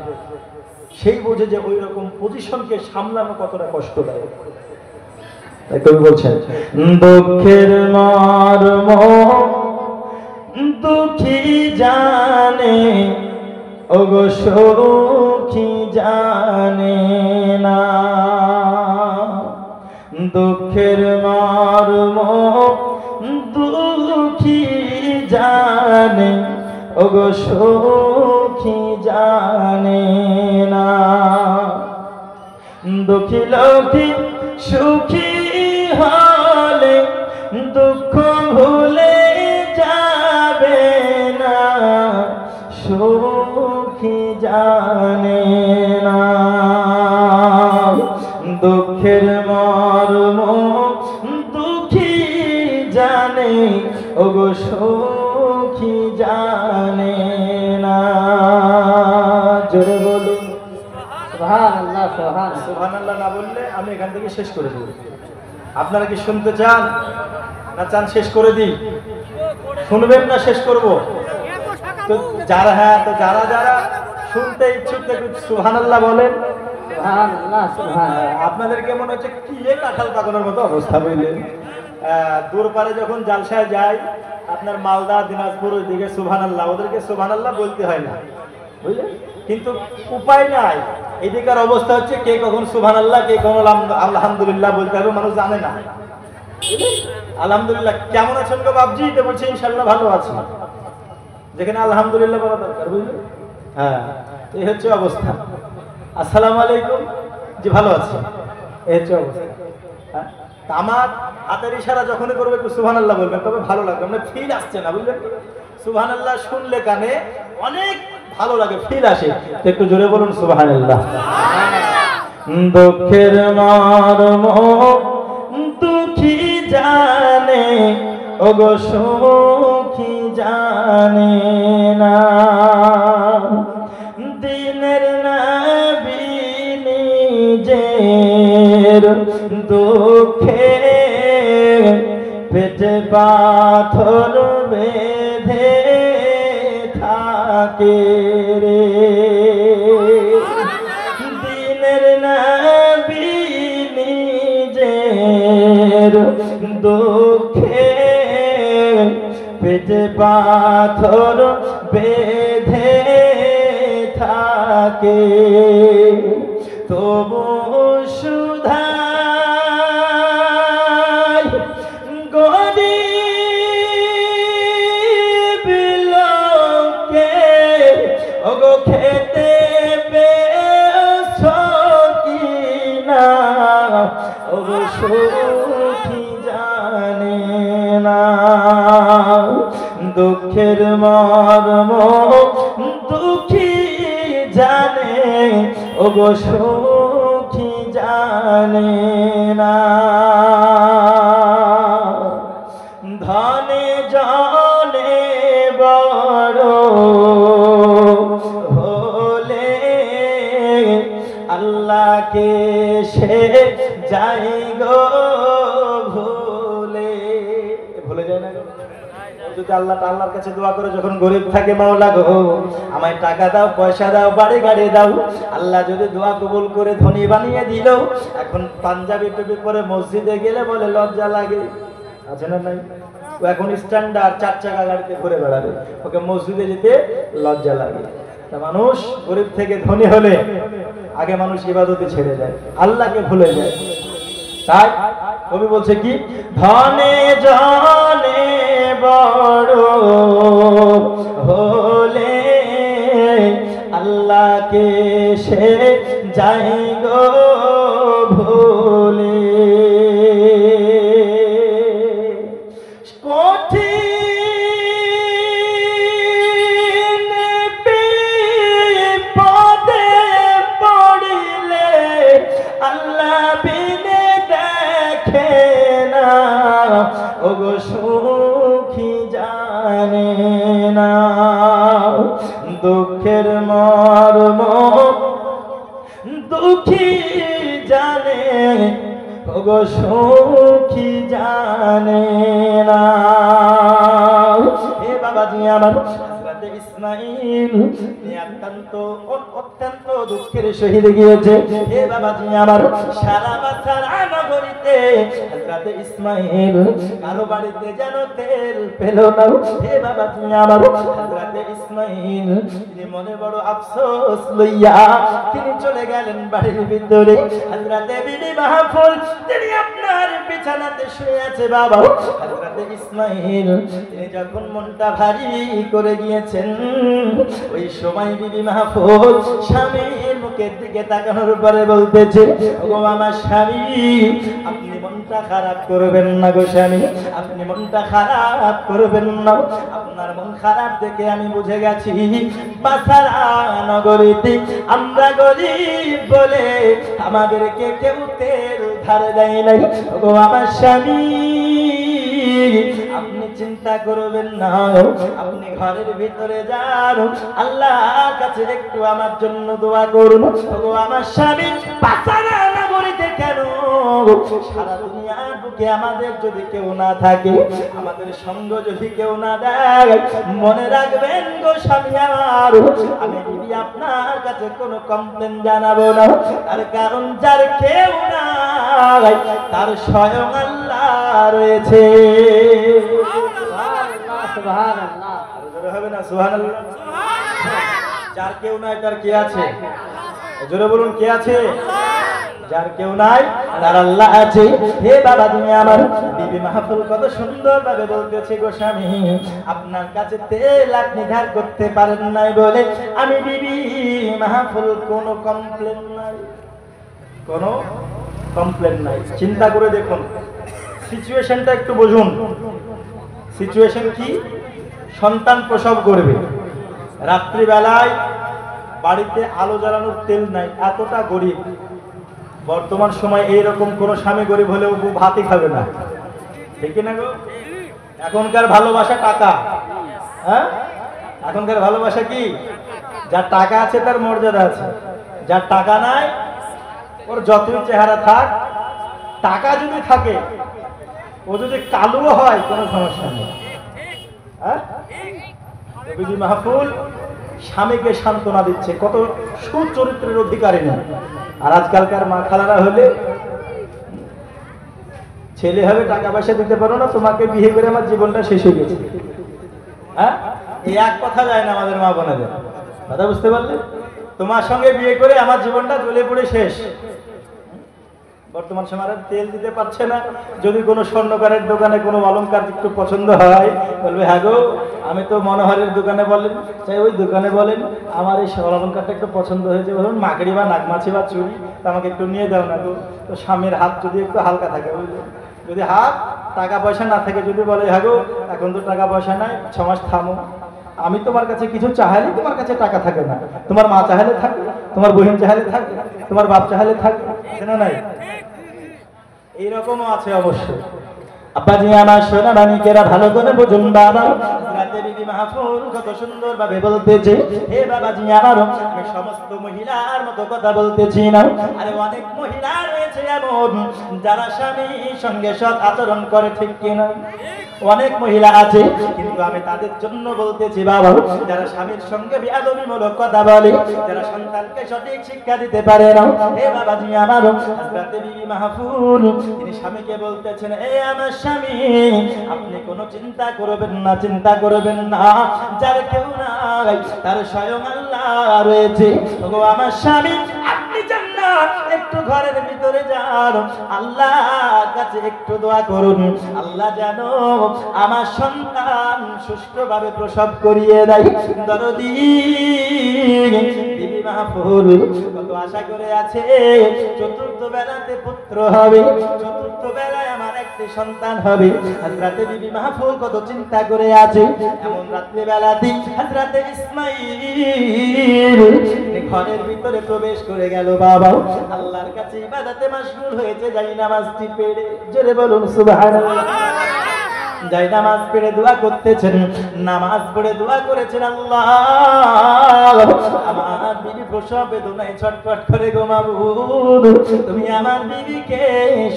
সেই বোঝে যে ওই রকম পজিশনকে সামলানো কতটা কষ্টদায়ক। তাই কবি বলছেন দুঃখের মর্ম দুঃখী জানে ওগো সুখী জানে না, দুঃখের মর্ম দুঃখী জানে ওগো সুখী জানে না, দুঃখী লোকে সুখী হলে দুঃখ ভুলে যাবে না, সুখী জানে না, দুঃখের মর্ম দুঃখী জানে ওগো সুখী জানে না। জোরে বলুন সুবহানাল্লাহ, সুবহানাল্লাহ। সুবহানাল্লাহ না বললে আমি এখান থেকে শেষ করে দেব। আপনারা কি শুনতে চান না চান শেষ করে দিই? শুনবেন না শেষ করব? তো যারা যারা শুনতে ইচ্ছুক একটু সুবহানাল্লাহ বলেন। সুবহানাল্লাহ, সুবহানাল্লাহ। আপনাদেরকে মনে হচ্ছে কি কাঁঠাল পাকানোর মতো অবস্থা, বুঝলেন? দূর পারে যখন জালসায় যায় আপনার মালদা দিনাজপুর ওইদিকে সুবহানাল্লাহ, ওদেরকে সুবহানাল্লাহ বলতে হয় না, বুঝলেন? কিন্তু উপায় নাই, এদিকার অবস্থা হচ্ছে কে কখন সুবহানাল্লাহ কে কখন আলহামদুলিল্লাহ বলতে হবে, মানুষ জানে না। আলহামদুলিল্লাহ কেমন আছেন গো বাবজি? তো বলছে ইনশাআল্লাহ ভালো আছি, যেখানে আলহামদুলিল্লাহ বলা দরকার, বুঝলেন? হ্যাঁ, এই হচ্ছে অবস্থা। আসসালামু আলাইকুম, জি ভালো আছি, এই হচ্ছে অবস্থা। হ্যাঁ, আমার হাতের ইশারা যখনই করবে একটু সুবহানাল্লাহ বলবেন, তবে ভালো লাগবে, মানে ফিল আসছে না, বুঝলেন? সুবহানাল্লাহ শুনলে কানে অনেক ভালো লাগে, ফিল আসে। তো একটু জোরে বলুন সুবহানাল্লাহ। দুঃখের মর্ম দুঃখী জানে ওগো সুখী জানে না, দিনের নবী নিজের দুঃখে পেটে পাথর বেঁধে থাকে রে, দিনের নবী নিজের দুঃখে পেটে পাথর বেঁধে থাকে, তবু সুধাই গরিব লোকে ওগো খেতে পেয়েছো কিনা, ওগো সুখী জানে না, দুঃখের মর্ম দুঃখী জানে ওগো সুখী জানে না, ধনে জনে বড় হলে আল্লাহকে সে যাই গো ভুলে, ভুলে যায় না? যদি আল্লাহর কাছে দোয়া করে যখন গরিব থাকে, মাওলা গো আমায় টাকা দাও, পয়সা দাও, বাড়ি গাড়ি দাও, আল্লাহ যদি দোয়া কবুল করে ধনী বানিয়ে দিল, এখন পাঞ্জাবি টুপি পরে মসজিদে গেলে বলে লজ্জা লাগে, আছে না নাই? ও এখন স্ট্যান্ডার্ড 4 চাকা গাড়িতে ঘুরে বেড়াবে, ওকে মসজিদে যেতে লজ্জা লাগে। তা মানুষ গরিব থেকে ধনী হলে আগে মানুষ ইবাদতে ছেড়ে যায়, আল্লাহকে ভুলে যায়। তাই কবি বলছে কি, ধনে জনে বড় হলে আল্লাহকে সে যাই গো ভুলে, কঠিন বিপদে পড়িলে আল্লাহ বিনে দেখে না, ওগো সুখী জানে না, দুঃখের মর্ম দুঃখী জানে ওগো সুখী জানে না। হে বাবাজি আমার, ইসমাইল অত্যন্ত দুঃখের সহিত গিয়েছে। হে বাবাজি আমার, সারা বাসারা নগরীতে হযরত ইসমাইল কারো বাড়িতে যেন তেল পেল না। হে বাবাজি আমার, হযরত ইসমাইল তিনি মনে বড় আফসোস লইয়া তিনি চলে গেলেন বাড়ির ভিতরে। হযরত বিবি মাহফুল তিনি আপনার বিছানাতে শুয়ে আছে বাবা। হযরত ইসমাইল তিনি যখন মনটা ভারী করে গিয়েছেন, ওই সময় বিবি মাহফুল স্বামীর মুখের দিকে তাকানোর পরে বলতেছে, ওগো আমার স্বামী, আপনি মনটা খারাপ করবেন না গো স্বামী, আপনি মনটা খারাপ করবেন না। আপনার মন খারাপ দেখে আমি বুঝে গেছি বাসারা নগরীতে আমরা গরিব বলে আমাদেরকে কেউ তেল ধারে দেয় নাই। ওগো আমার স্বামী, আপনি চিন্তা করবেন না, আপনি ঘরের ভিতরে যান, আল্লাহর কাছে একটু আমার জন্য দোয়া করুন। ওগো আমার স্বামী, বাসারা নগরীতে কেন সারা দুনিয়ার বুকে আমাদের যদি কেউ না থাকে, আমাদের সঙ্গ যদি কেউ না দেয়, মনে রাখবেন গো স্বামী আমার, আমি বিবি আপনার কাছে কোনো কমপ্লেন জানাবো না। তার কারণ যার কেউ নাই তার স্বয়ং আল্লাহ রয়েছে। সুবহানাল্লাহ, হবে না সুবহানাল্লাহ? যার কেউ নাই তার কে আছে? জোরে বলুন, কে আছে? যার কেউ নাই তার আল্লাহ আছে। হে বাবা তুমি আমার, বিবি মাহফুল কত সুন্দর ভাবে বলতেছে, গো স্বামী, আপনার কাছে তেল আপনি ধার করতে পারেন নাই বলে আমি বিবি মাহফুল কোনো কমপ্লেন নাই, কোনো কমপ্লেন নাই। চিন্তা করে দেখুন, সিচুয়েশনটা একটু বুঝুন। সিচুয়েশন কি? সন্তান প্রসব করবে, রাত্রিবেলায় বাড়িতে আলো জ্বালানোর তেল নাই, এতটা গরিব। বর্তমান সময় এইরকম কোন স্বামী গরিব হলেও ভাতই খাবে না, ঠিক না গো? এখনকার ভালোবাসা টাকা, হ্যাঁ, এখনকার ভালোবাসা কি? যার টাকা আছে তার মর্যাদা আছে, যার টাকা নাই ওর যতই চেহারা থাক, টাকা যদি থাকে, ও যদি কালো হয় কোনো সমস্যা নেই। হ্যাঁ, বিবি মাহফুল স্বামীকে সান্ত্বনা দিচ্ছে, কত সুচরিত্রের অধিকারী না। আর আজকালকার মা খালারা হলে ছেলে হবে টাকা পয়সা দিতে পারো না, তোমাকে বিয়ে করে আমার জীবনটা শেষ হয়ে গেছে। হ্যাঁ, এই এক কথা যায় না আমাদের মা বোনেদের, কথা বুঝতে পারলে? তোমার সঙ্গে বিয়ে করে আমার জীবনটা জ্বলে পড়ে শেষ। বর্তমান সময় তেল দিতে পারছে না। যদি কোনো স্বর্ণকারের দোকানে কোনো অলংকার একটু পছন্দ হয়, বলবে হ্যাঁ গো, আমি তো মনোহরের দোকানে বলেন, চাই ওই দোকানে বলেন, আমার এই অলংকারটা একটু পছন্দ হয়েছে, বলুন মাকড়ি বা নাগমাছি বা চুড়ি, তা আমাকে একটু নিয়ে দাও না গো। তো স্বামীর হাত যদি একটু হালকা থাকে, যদি হাত টাকা পয়সা না থাকে, যদি বলে হ্যাঁ গো এখন তো টাকা পয়সা নাই, 6 মাস থামো, আমি তোমার কাছে কিছু চাইলে তোমার কাছে টাকা থাকে না, তোমার মা চাইলে থাকে, তোমার বহিন চাইলে থাকে, তোমার বাপ চাইলে থাকে, না নাই? এইরকমও আছে অবশ্য। আব্বাজি আমার সোনা মানিকেরা ভালো করে বুঝুন বাবা, রাতে বিবি মাহফুল কত সুন্দর ভাবে বলতেছে, হে বাবাজি আমার, আমি সমস্ত মহিলার মতো কথা বলতেছি না। আরে অনেক মহিলা রয়েছে এমন যারা স্বামীর সঙ্গে সৎ আচরণ করে, ঠিক কিনা? অনেক মহিলা আছে, কিন্তু আমি তাদের জন্য বলতেছি বাবা, যারা স্বামীর সঙ্গে বেয়াদবিমূলক কথা বলে, যারা সন্তানকে সঠিক শিক্ষা দিতে পারে না। হে বাবাজি আমার, হযরত বিবি মাহফুল তিনি স্বামীকে বলতেছেন, এ আমার স্বামী, আপনি কোনো চিন্তা করবেন না, চিন্তা করবেন না, যার কেউ নাই তার স্বয়ং আল্লাহ রয়েছে। ওগো আমার স্বামী, আপনি যান না, একটু ঘরের ভিতরে যান, আল্লাহর কাছে একটু দোয়া করুন, আল্লাহ জানো আমার সন্তান সুষ্ঠুভাবে প্রসব করিয়ে দেয়। দরদি বিবি মাহফুল কত আশা করে আছে, চতুর্থ বেলাতে পুত্র হবে, চতুর্থ বেলায় আমার একটি সন্তান হবে। হযরত বিবি মাহফুল কত চিন্তা করে আছে। এমন রাত্রি বেলাতে হযরত ইসমাঈল ঘরের ভিতরে প্রবেশ করে গেল বাবা, আল্লাহর কাছে ইবাদতে মাশগুল হয়েছে, যাই নামাজটি পড়ে, জোরে বলুন সুবহানাল্লাহ। যাই নামাজ পড়ে দোয়া করতেছেন, নামাজ পড়ে দোয়া করেছেন, আল্লাহ আমার বিবি প্রসব বেদনায় ছটফট করে গো মাবুদ, তুমি আমার বিবিকে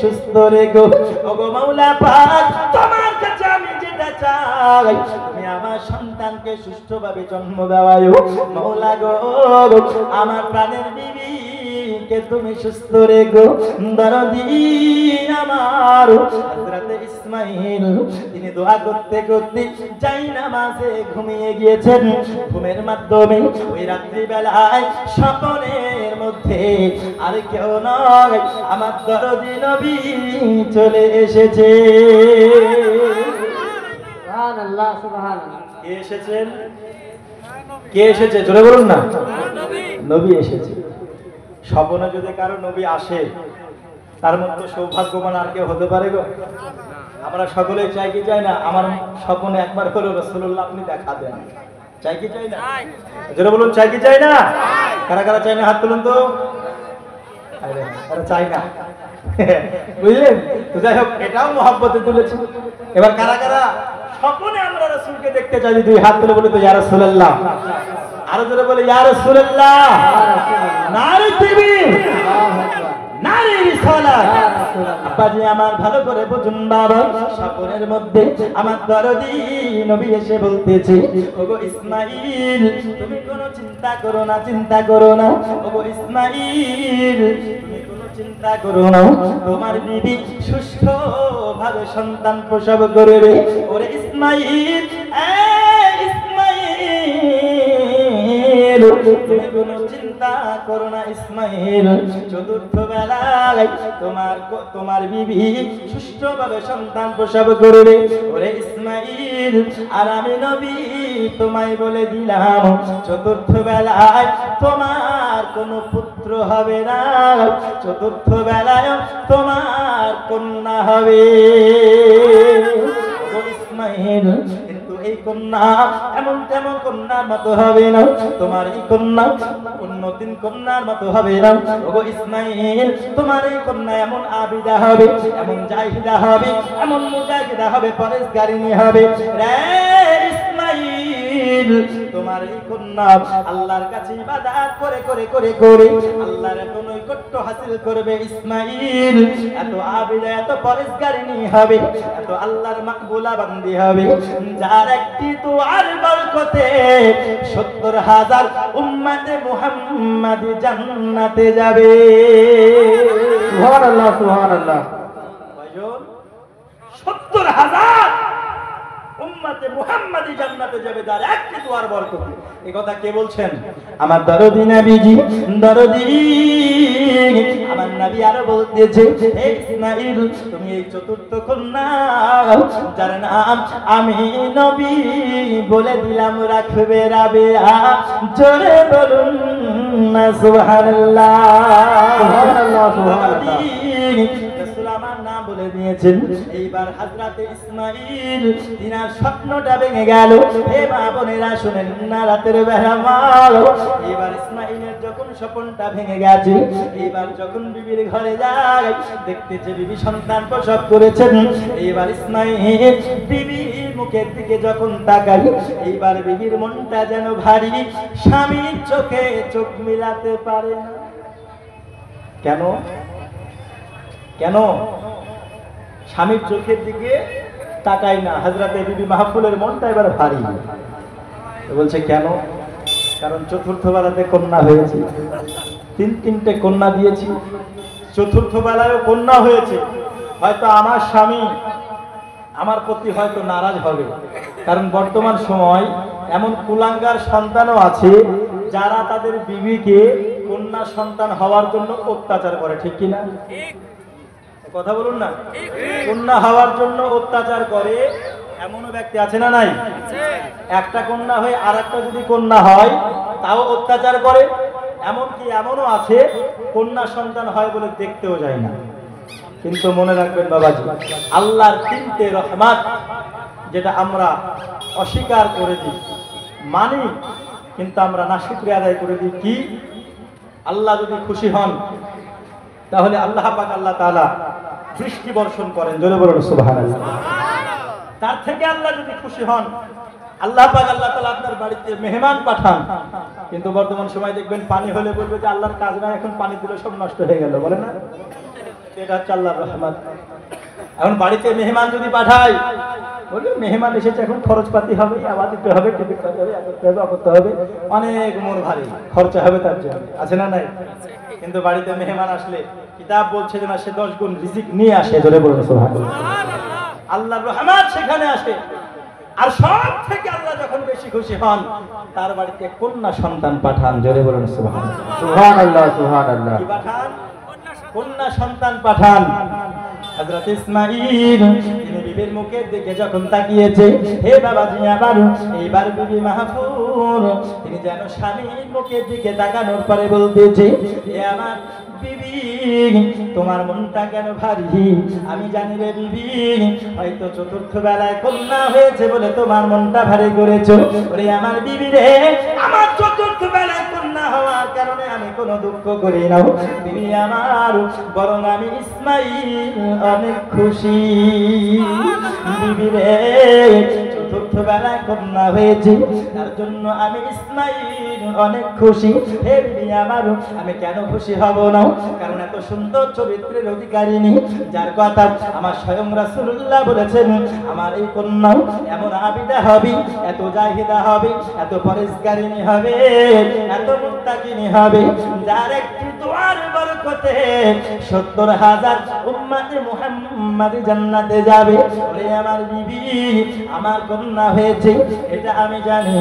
সুস্থ রেখো। ওগো মাওলা পাক, তোমার কাছে আমি যেটা চাই তুমি আমার সন্তানকে সুষ্ঠুভাবে জন্ম দেওয়ায় মওলা গো আমার প্রাণের বিবি কে তুমি সুস্থ রেখো দরদি আমার হযরত ইসমাঈল তিনি দোয়া করতে করতে জায়নামাজে ঘুমিয়ে গিয়েছেন ঘুমের মাধ্যমে ওই রাত্রি বেলায় স্বপ্নের মধ্যে আর কেউ নয় আমার দরদি নবী চলে এসেছে সুবহানাল্লাহ সুবহানাল্লাহ কে এসেছেন কে এসেছে জোরে বলুন না নবী এসেছে স্বপ্নে যদি কারো নবী আসে তার মধ্যে সৌভাগ্যবান আর কেউ হতে পারে গো আমরা সকলেই চাই কি চাই না আমার স্বপ্নে একবার হলো রাসূলুল্লাহ আপনি দেখা দেন চাই কি চাই না যারা বলুন চাই কি চাই না কারা কারা চাই না হাত তুলুন তো আরে চাই না বুঝলেন তো যাই হোক এটাও মহব্বতে তুলেছে এবার কারা কারা স্বপ্নে আমরা রাসূলকে দেখতে চাই দুই হাত তুলে বলে তো ইয়া রাসূলুল্লাহ আরো জোরে বলে ইয়া রাসূলুল্লাহ নারে তাকবীর নারে রিসালাত আব্বাজি আমার ভালো করে বুঝুন বাবা স্বপ্নের মধ্যে আমার দরদি নবী এসে বলতেছে ওগো ইসমাঈল তুমি কোনো চিন্তা করো না ওগো ইসমাঈল তুমি কোনো চিন্তা করো না তোমার বিবি সুষ্ঠুভাবে সন্তান প্রসব করবে ওরে ইসমাঈল তুমি কোনো চিন্তা করো না ইসমাঈল চতুর্থ বেলায় তোমার বিবি সুষ্ঠুভাবে সন্তান প্রসব করবে ওরে ইসমাঈল আর আমি নবী তোমায় বলে দিলাম চতুর্থ বেলায় তোমার কোনো পুত্র হবে না চতুর্থ বেলায় তোমার কন্যা হবে ইসমাঈল কিন্তু এই কন্যা এমন তেমন কন্যার মতো হবে না তোমার এই কন্যা অন্যদিন কন্যার মতো হবে না ওগো ইসমাঈল তোমার এই কন্যা এমন আবিদা হবে এমন জাহিদা হবে এমন মুজাহিদা হবে পরেশগারিনী হবে রে ইসমাঈল তোমার এই কন্যা আল্লাহর কাছে ইবাদত করে করে করে করে আল্লাহর এত নৈকট্য হাসিল করবে ইসমাঈল এত আবিদা এত পরেশগারিনী হবে এত আল্লাহর মাকবুলা বান্দি হবে যার একটি দুআর বরকতে ৭০,০০০ উম্মতে মুহাম্মাদি জান্নাতে যাবে সুবহানাল্লাহ সুবহানাল্লাহ কয়জন ৭০,০০০ উম্মতে মুহাম্মাদি জান্নাতে যাবে যার একটি দুআর বরকতে এই কথা কে বলছেন আমার দরদি নবীজি দরদি আমার নবী আরো বলতেছে হে ইসমাঈল তুমি এই চতুর্থ কন্যা যার নাম আমি নবী বলে দিলাম রাখবে রাবেয়া জোরে বলুন না সুবহানাল্লাহ সুবহানাল্লাহ সুবহানাল্লাহ রাসূল আমার নাম বলে দিয়েছেন এইবার হযরত ইসমাঈল তিনার স্বপ্নটা ভেঙে গেল হে মা বোনেরা শুনেন না রাতের বেলা এবার ইসমাঈলের যখন স্বপ্নটা ভেঙে গেছে এইবার যখন বিবির ঘরে যায় দেখতেছে বিবি সন্তান প্রসব করেছেন এইবার ইসমাঈল বিবির মুখের দিকে যখন তাকাই এইবার বিবির মনটা যেন ভারী স্বামীর চোখে চোখ মিলাতে পারে না কেন কেন স্বামীর চোখের দিকে তাকাই না হযরতে বিবি মাহফুলের মনটা এবার ভারী বলছে কেন কারণ চতুর্থ বেলাতে কন্যা হয়েছে তিনটে কন্যা দিয়েছি চতুর্থ বেলায়ও কন্যা হয়েছে হয়তো আমার স্বামী আমার প্রতি হয়তো নারাজ হবে কারণ বর্তমান সময় এমন কুলাঙ্গার সন্তানও আছে যারা তাদের বিবিকে কন্যা সন্তান হওয়ার জন্য অত্যাচার করে ঠিক কিনা কথা বলুন না কন্যা হওয়ার জন্য অত্যাচার করে এমনও ব্যক্তি আছে না নাই একটা কন্যা হয়ে আর একটা যদি কন্যা হয় তাও অত্যাচার করে এমনকি এমনও আছে কন্যা সন্তান হয় বলে দেখতেও যায় না কিন্তু মনে রাখবেন বাবাজি আল্লাহর তিনটে রহমত যেটা আমরা অস্বীকার করে দিই মানি কিন্তু আমরা নাশুকরিয়া আদায় করে দিই কি আল্লাহ যদি খুশি হন তাহলে আল্লাহ পাক আল্লাহ তাআলা বৃষ্টি বর্ষণ করেন জোরে বলুন সুবহানাল্লাহ তার থেকে আল্লাহ যদি খুশি হন আল্লাহ পাক আল্লাহ তাআলা আপনার বাড়িতে মেহমান পাঠান কিন্তু বর্তমান সময় দেখবেন পানি হলে বলবে যে আল্লাহর কাজ না এখন পানি দিলে সব নষ্ট হয়ে গেল বলে না এটা হচ্ছে আল্লাহর রহমত এখন বাড়িতে মেহমান যদি পাঠায় বললো মেহমান এসেছে, এখন খরচপাতি হবে, আবার দিতে হবে, টিকিট কাটতে হবে, করতে হবে, করতে হবে, অনেক মন ভারী খরচা হবে তার জন্য, আছে না নাই? কিন্তু বাড়িতে মেহমান আসলে কিতাব বলছে যে না, সে 10 গুণ রিজিক নিয়ে আসে, জোরে বলুন সুবহানাল্লাহ। আল্লাহর রহমত সেখানে আসে। আর সব থেকে আল্লাহ যখন বেশি খুশি হন, তার বাড়িতে কন্যা সন্তান পাঠান, জোরে বলুন সুবহানাল্লাহ। সুবহানাল্লাহ, সুবহানাল্লাহ। কি পাঠান? কন্যা সন্তান পাঠান। হযরত ইসমাঈল তিনি বিবির মুখের দিকে যখন তাকিয়েছে, হে বাবাজি আমার, এইবার বিবি মাহফুর তিনি যেন স্বামীর মুখের দিকে তাকানোর পরে বলতেছে, হে আমার বিবি, তোমার মনটা কেন ভারী? আমি জানি রে বিবি, হয়তো চতুর্থ বেলায় কন্যা হয়েছে বলে তোমার মনটা ভারী করেছো। ওরে আমার বিবি রে, আমার চতুর্থ বেলায় কন্যা হওয়ার কারণে আমি কোনো দুঃখ করি না বিবি আমার, বরং আমি ইসমাঈল অনেক খুশি। বিবি রে, চতুর্থ বেলায় কন্যা হয়েছে, তার জন্য আমি ইসমাঈল অনেক খুশি। হে বিবি আমার, আমি কেন খুশি হব না? কারণ এত সুন্দর চরিত্রের অধিকারিণী, যার কথা আমার স্বয়ং রাসূলুল্লাহ বলেছেন, আমার এই কন্যা এমন আবিদা হবে, এত জাহিদা হবে, এত পরেশকারিণী হবে, এত মুত্তাকিনী হবে, যার একটি দোয়ার বরকতে 70,000 উম্মতে মুহাম্মাদ জান্নাতে যাবে। ওরে আমার বিবি, আমার কন্যা হয়েছে এটা আমি জানি,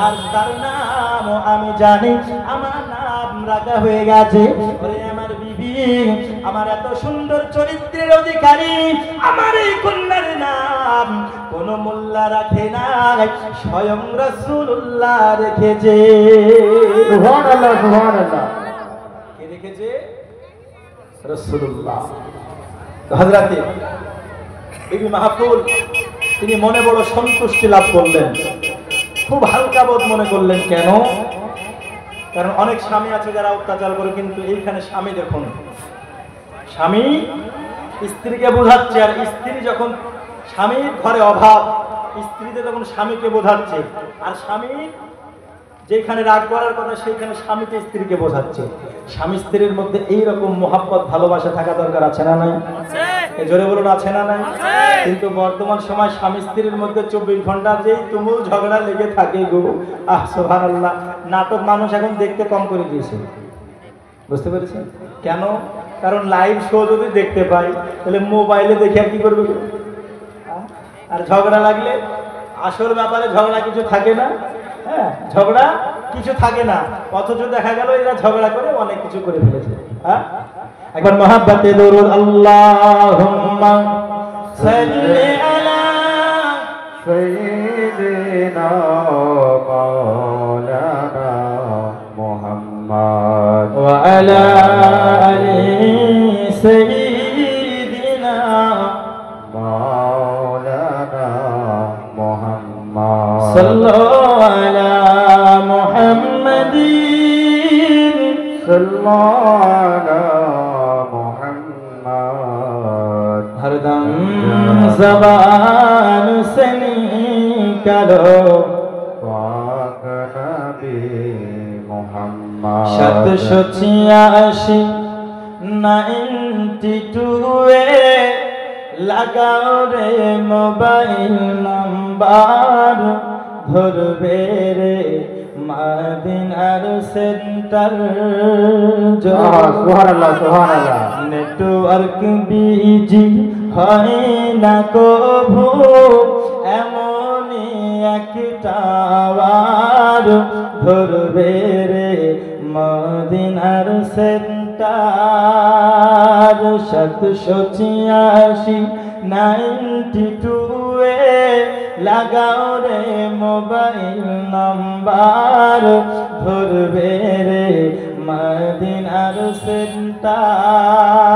আর তার নামও আমি জানি, আমার নাম রাখা হয়ে গেছে। ওরে আমার বিবি, আমার এত সুন্দর চরিত্রের অধিকারী আমার এই কন্যার নাম কোন মোল্লা রাখে না, স্বয়ং রাসূলুল্লাহ রেখেছে। সুবহানাল্লাহ, সুবহানাল্লাহ। কে রেখেছে? রাসূলুল্লাহ। হযরতে বিবি মাহফুল তিনি মনে বড় সন্তুষ্টি লাভ করলেন, খুব হালকা বোধ মনে করলেন। কেন? কারণ অনেক স্বামী আছে যারা অত্যাচার করে, কিন্তু এইখানে স্বামী দেখুন, স্বামী স্ত্রীকে বোঝাচ্ছে, আর স্ত্রী যখন স্বামীর ঘরে অভাব, স্ত্রীতে তখন স্বামীকে বোঝাচ্ছে, আর স্বামী যেখানে রাগ করার কথা সেইখানে স্বামীকে স্ত্রীকে বোঝাচ্ছে। স্বামী স্ত্রীর মধ্যে এইরকম মোহাব্বত ভালোবাসা থাকা দরকার, আছে না নাই? জোরে বলুন, আছে না নাই? কিন্তু বর্তমান সময় স্বামী স্ত্রীর মধ্যে 24 ঘন্টা যেই তুমুল ঝগড়া লেগে থাকে গো, সুবহানাল্লাহ। নাটক মানুষ এখন দেখতে কম করে দিয়েছে, বুঝতে পেরেছেন কেন? কারণ লাইভ শো যদি দেখতে পাই, তাহলে মোবাইলে দেখে আর কি করবে? আর ঝগড়া লাগলে আসল ব্যাপারে ঝগড়া কিছু থাকে না। হ্যাঁ, ঝগড়া কিছু থাকে না, অথচ দেখা গেল এরা ঝগড়া করে অনেক কিছু করে ফেলেছে। হ্যাঁ, একবার মহাব্বতে দরুদ আল্লাহুম্মা সাল্লি আলা সাইয়্যিদিনা মাওলানা মুহাম্মদ ওয়া আলা আলি সাইয়্যিদিনা মাওলানা মুহাম্মদ সাল্লাল্লাহু আলা মুহাম্মাদিন সাল্লাল্লাহু আলা মুহাম্মদ। हरदम ज़बान से निकालो पाक नबी मुहम्मद। 786 92 লাগাও রে মোবাইল নাম্বার, ধরবে রে মদিনার সেন্টার। সুবহানাল্লাহ, সুবহানাল্লাহ। নেটওয়ার্ক বিজি হয় না কভু, এমনই একটা বার, ধরবে রে মদিনার সেন্টার। 786 92 লাগাও রে মোবাইল নাম্বার, ধরবে রে মদিনার সেন্টার।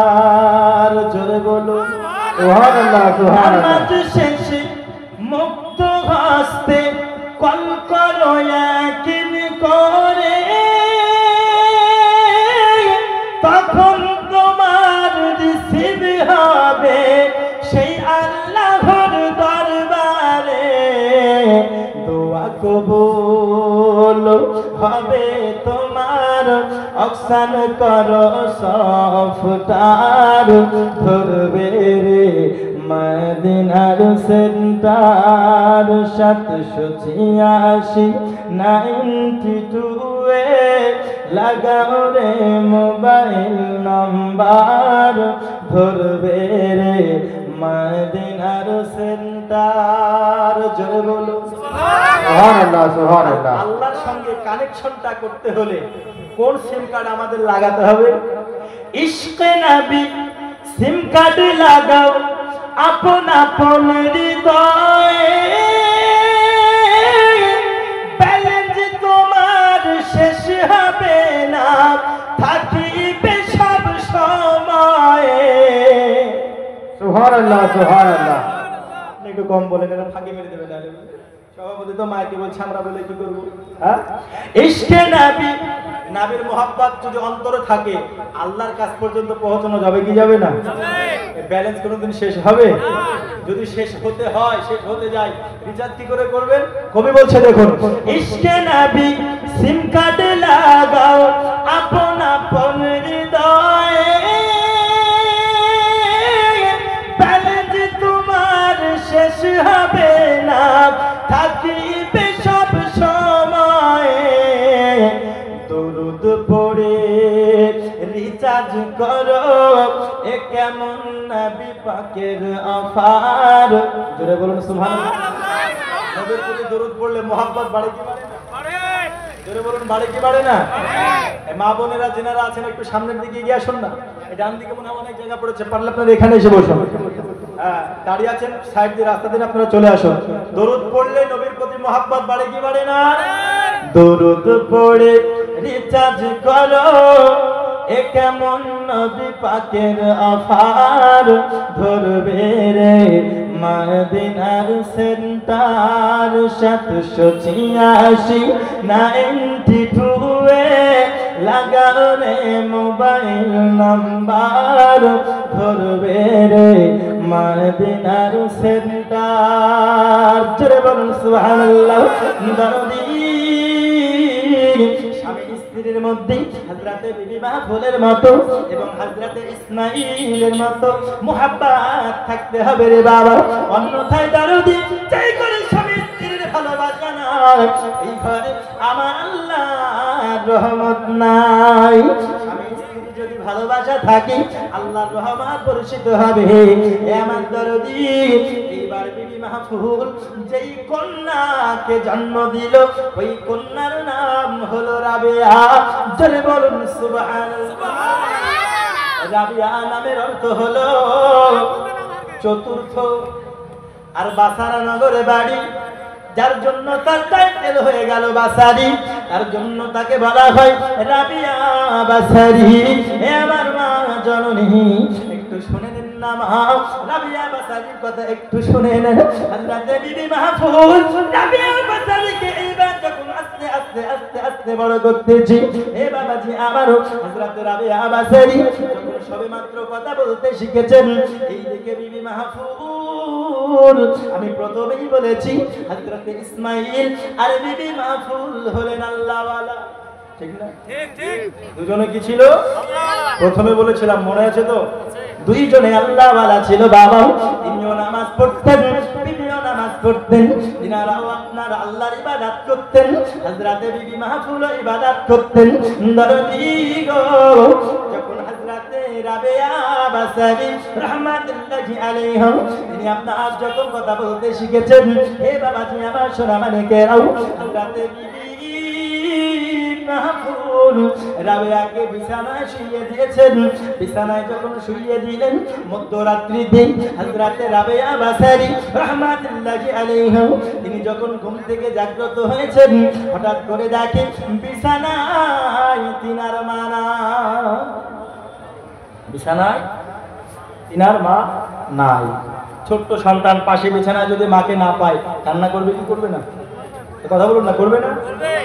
জোরে বলুন সুবহানাল্লাহ, সুবহানাল্লাহ। নামাজ শেষে মুক্ত হস্তে কল করো একদিন করে, তখন তোমার রিসিভ হবে সেই আল্লাহর দরবারে, দোয়া কবুল হবে তোমার, অকসান করো সফটার, ধরবে রে মদিনার সেন্টার 786-92 লাগাও রে মোবাইল নাম্বার ধরবে রে মদিনার সেন্টার। জোরে বলো সুবহানাল্লাহ, সুবহানাল্লাহ। আল্লাহর সঙ্গে কানেকশনটা করতে হলে কোন সিম কার্ড আমাদের লাগাতে হবে? ইশকে নবী সিম কার্ড লাগাও আপন আপন হৃদয়ে, ব্যালেন্স তোমার শেষ হবে না, থাকিবে সব সময়ে। সুবহানাল্লাহ, সুবহানাল্লাহ। একটু কম বলেন, এরা ফাঁকি মেরে দেবে না। সভাপতি তো মাইকে বলছে, আমরা বলে কি করবো? হ্যাঁ, ইশকে নবী, নবীর মোহাব্বত যদি অন্তরে থাকে আল্লাহর কাছ পর্যন্ত পৌঁছানো যাবে কি যাবে না? ব্যালেন্স কোনোদিন শেষ হবে? যদি শেষ হতে হয়, শেষ হতে যায়, রিচার্জ কি করে করবেন? কবি বলছে দেখুন, ইশকে নবী সিম কার্ড লাগাও আপন আপন হৃদয়ে, ব্যালেন্স তোমার শেষ হবে না, থাকিবে সব সময়ে। দরুদ পড়ে রিচার্জ করো, এ কেমন নবী পাকের অফার। জোরে বলুন সুবহানাল্লাহ। নবীর প্রতি দরুদ পড়লে মোহাব্বত বাড়ে কি বাড়ে না? জোরে বলুন, বাড়ে কি বাড়ে না? মা বোনেরা যেনারা আছেন একটু সামনের দিকে এগিয়ে আসুন না। ডান দিকে মনে হয় অনেক জায়গা পড়েছে, পারলে আপনারা এখানে এসে বসুন। হ্যাঁ, দাঁড়িয়ে আছেন সাইড দিয়ে, রাস্তা দিয়ে আপনারা চলে আসুন। দরুদ পড়লে নবীর প্রতি মোহাব্বত বাড়ে কি বাড়ে না? দরুদ পড়ে রিচার্জ করো, এ কেমন নবী পাকের অফার ধরবে রে মদিনার সেন্টার 786-92 লাগাও রে মোবাইল নাম্বার ধরবে রে মদিনার সেন্টার। জোরে বলুন সুবহানাল্লাহ। দরদি স্বামী স্ত্রীর মধ্যে হযরতে বিবি মাহফুলের মতো এবং হযরতে ইসমাঈলের মতো মুহাব্বত থাকতে হবে রে বাবা, অন্যথায় দরদি চাই করে স্বামী স্ত্রীর ভালোবাসা নাই, এই ঘরে আমার আল্লাহর রহমত নাই। স্বামী স্ত্রীর যদি ভালোবাসা থাকে আল্লাহর রহমত বর্ষিত হবে। এ আমার দরদি, এইবার বিবি মাহফুল যেই কন্যাকে জন্ম দিল ওই কন্যার নাম হলো রাবিয়া। জোরে বলুন সুবহানাল্লাহ। রাবিয়া নামের অর্থ হলো চতুর্থ, আর বাসারা নগরে বাড়ি, যার জন্য তার টাইটেল হয়ে গেল বাসারি, তার জন্য তাকে বলা হয় রাবিয়া বাসারি। হে আমার মা জননী, একটু শুনে নিন না মা, রাবিয়া বাসারির কথা একটু শুনে নেন। হযরতে বিবি মাহফুল রাবিয়া বাসারিকে এইবার যখন আস্তে আস্তে আস্তে আস্তে বড় করতেছি, হে বাবাজি আমারও হযরতে রাবিয়া বাসারি যখন সবেমাত্র কথা বলতে শিখেছেন, এইদিকে বিবি মাহফুল, আমি প্রথমেই বলেছি হযরতে ইসমাঈল আর বিবি মাহফুল হলেন আল্লাহওয়ালা, ঠিক না? ঠিক ঠিক। দুজনে কি ছিল? প্রথমে বলেছিলাম, মনে আছে তো? দুইজনে আল্লাহওয়ালা ছিল। বাবা তিনিও নামাজ পড়তেন, বিবিও নামাজ পড়তেন, তিনারাও আপনার আল্লাহর ইবাদত করতেন, হযরতে বিবি মাহফুল ইবাদত করতেন। দরদি গো, যখন হযরতে রাবিয়া বাসারি রাহমাতুল্লাহি আলাইহা তিনি আপনার যখন কথা বলতে শিখেছেন, হে বাবাজি আমার সোনা মানিকেরাও, হযরতে বিবি মাহফুল রাবিয়াকে বিছানায় শুইয়ে দিয়েছেন। বিছানায় যখন শুইয়ে দিলেন, মধ্যরাত্রিতে হযরতে রাবিয়া বাসারি রাহমাতুল্লাহি আলাইহা তিনি যখন ঘুম থেকে জাগ্রত হয়েছেন, হঠাৎ করে দেখে বিছানায় তিনার মা নাই। বিছানায় তিনার মা নাই। ছোট্ট সন্তান পাশে বিছানায় যদি মাকে না পায় কান্না করবে কি করবে না? কথা বলুন না, করবে না?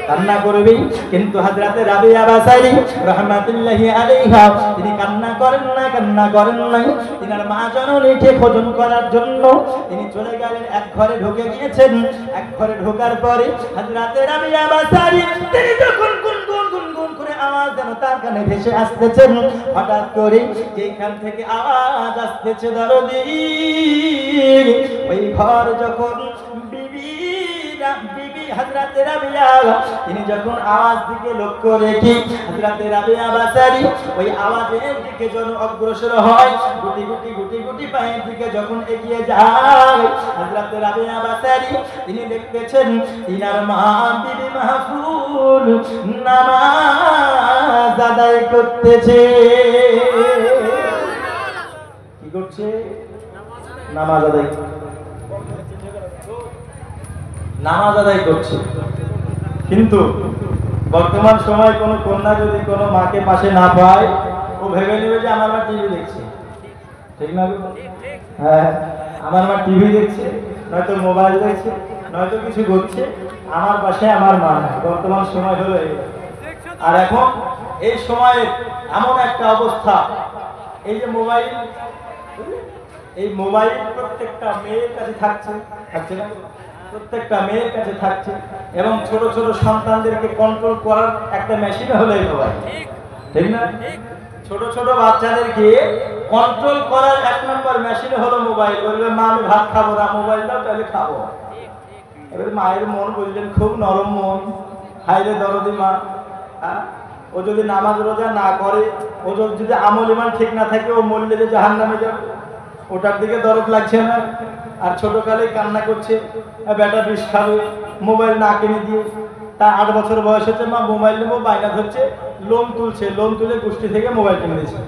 কান্না করবেই। কিন্তু হযরতে রাবিয়া বাসারি রাহমাতুল্লাহি আলাইহা তিনি কান্না করেন না, কান্না করেন নাই। তিনার মা জননীকে খোঁজন করার জন্য তিনি চলে গেলেন, এক ঘরে ঢুকে গিয়েছেন। এক ঘরে ঢোকার পরে হযরতে রাবিয়া বাসারি তিনি যখন গুনগুন গুনগুন করে আওয়াজ যেন তার কানে ভেসে আসতেছে। হঠাৎ করে যেখান থেকে আওয়াজ আসতেছে দরদি, ওই ঘর যখন বিবি হযরত রাবিয়া তিনি যখন আওয়াজ দিকে লক্ষ্য রেখে হযরত রাবিয়া বাসারি ওই আওয়াজের দিকে যখন অগ্রসর হয়, গুটি গুটি গুটি গুটি পায়ের দিকে যখন এগিয়ে যায়, হযরত রাবিয়া বাসারি তিনি দেখতেছেন তিনার মা বিবি মাহফুল নামাজ আদায় করতেছে। কি করছে? নামাজ আদায় করছে। কিন্তু বর্তমান সময় কোনো কন্যা যদি কোনো মাকে পাশে না পায়, ও ভেবে নেবে যে আমার মা টিভি দেখছে। ঠিক না? হ্যাঁ, আমার মা টিভি দেখছে, নয়তো মোবাইল দেখছে, নয়তো কিছু করছে, আমার পাশে আমার মা নাই। বর্তমান সময় হলো এই। আর এখন এই সময়ে এমন একটা অবস্থা, এই যে মোবাইল, এই মোবাইল প্রত্যেকটা মেয়ের কাছে থাকছে না? প্রত্যেকটা মেয়ের কাছে থাকছে, এবং ছোট ছোট সন্তানদেরকে কন্ট্রোল করার একটা মেশিন হলো এই মোবাইল। ঠিক না? ছোট ছোট বাচ্চাদেরকে কন্ট্রোল করার এক নম্বর মেশিন হলো মোবাইল। বলবে মা আমি ভাত খাবো না, মোবাইল দাও তাহলে খাবো। এবার মায়ের মন বুঝলেন খুব নরম মন, হায়রে দরদি মা। ও যদি নামাজ রোজা না করে, ও যদি আমল ইমান ঠিক না থাকে, ও মরলে যে জাহান্নামে যাবে, ওটার দিকে দরদ লাগছে না। আর ছোটকালেই কান্না করছে, বেটা বিষ খাবে, মোবাইল না কিনে দিয়ে। তা 8 বছর বয়স হচ্ছে, মা মোবাইল নেবো, বায়না হচ্ছে, লোন তুলছে, লোন তুলে গোষ্ঠী থেকে মোবাইল কিনে দিচ্ছে।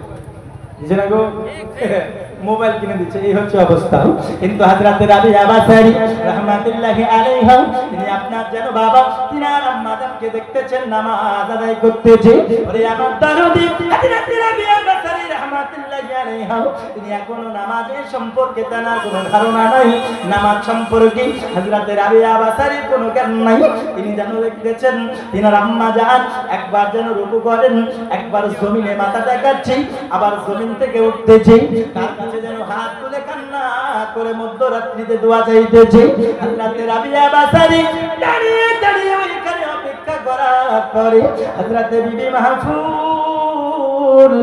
মোবাইল কিনে দিচ্ছে, এই হচ্ছে অবস্থা। কিন্তু হযরত রাবিয়া বাসারি রাহমাতুল্লাহি আলাইহা তিনি আপনার যেন বাবা তিনার আম্মাকে দেখতেছেন নামাজ আদায় করতেছে। ওরে আমার দরদি হযরত রাবিয়া বাসারি রাহমাতুল্লাহি আলাইহা তিনি এখনো নামাজের সম্পর্কে তার কোনো ধারণা নাই, নামাজ সম্পর্কে হযরত রাবিয়া বাসারি কোনো জ্ঞান নাই। তিনি যেন দেখতেছেন তিনার আম্মা জান একবার যেন রুকু করেন, একবার জমিনে মাথা টেকাচ্ছে, আবার জমিন থেকে উঠতেছে, তার কাছে যেন হাত তুলে কান্না করে মধ্যরাত্রিতে দোয়া চাইতেছে। হযরত রাবিয়া বাসারি দাঁড়িয়ে দাঁড়িয়ে ওইখানে অপেক্ষা করার পরে হযরত বিবি মাহফুল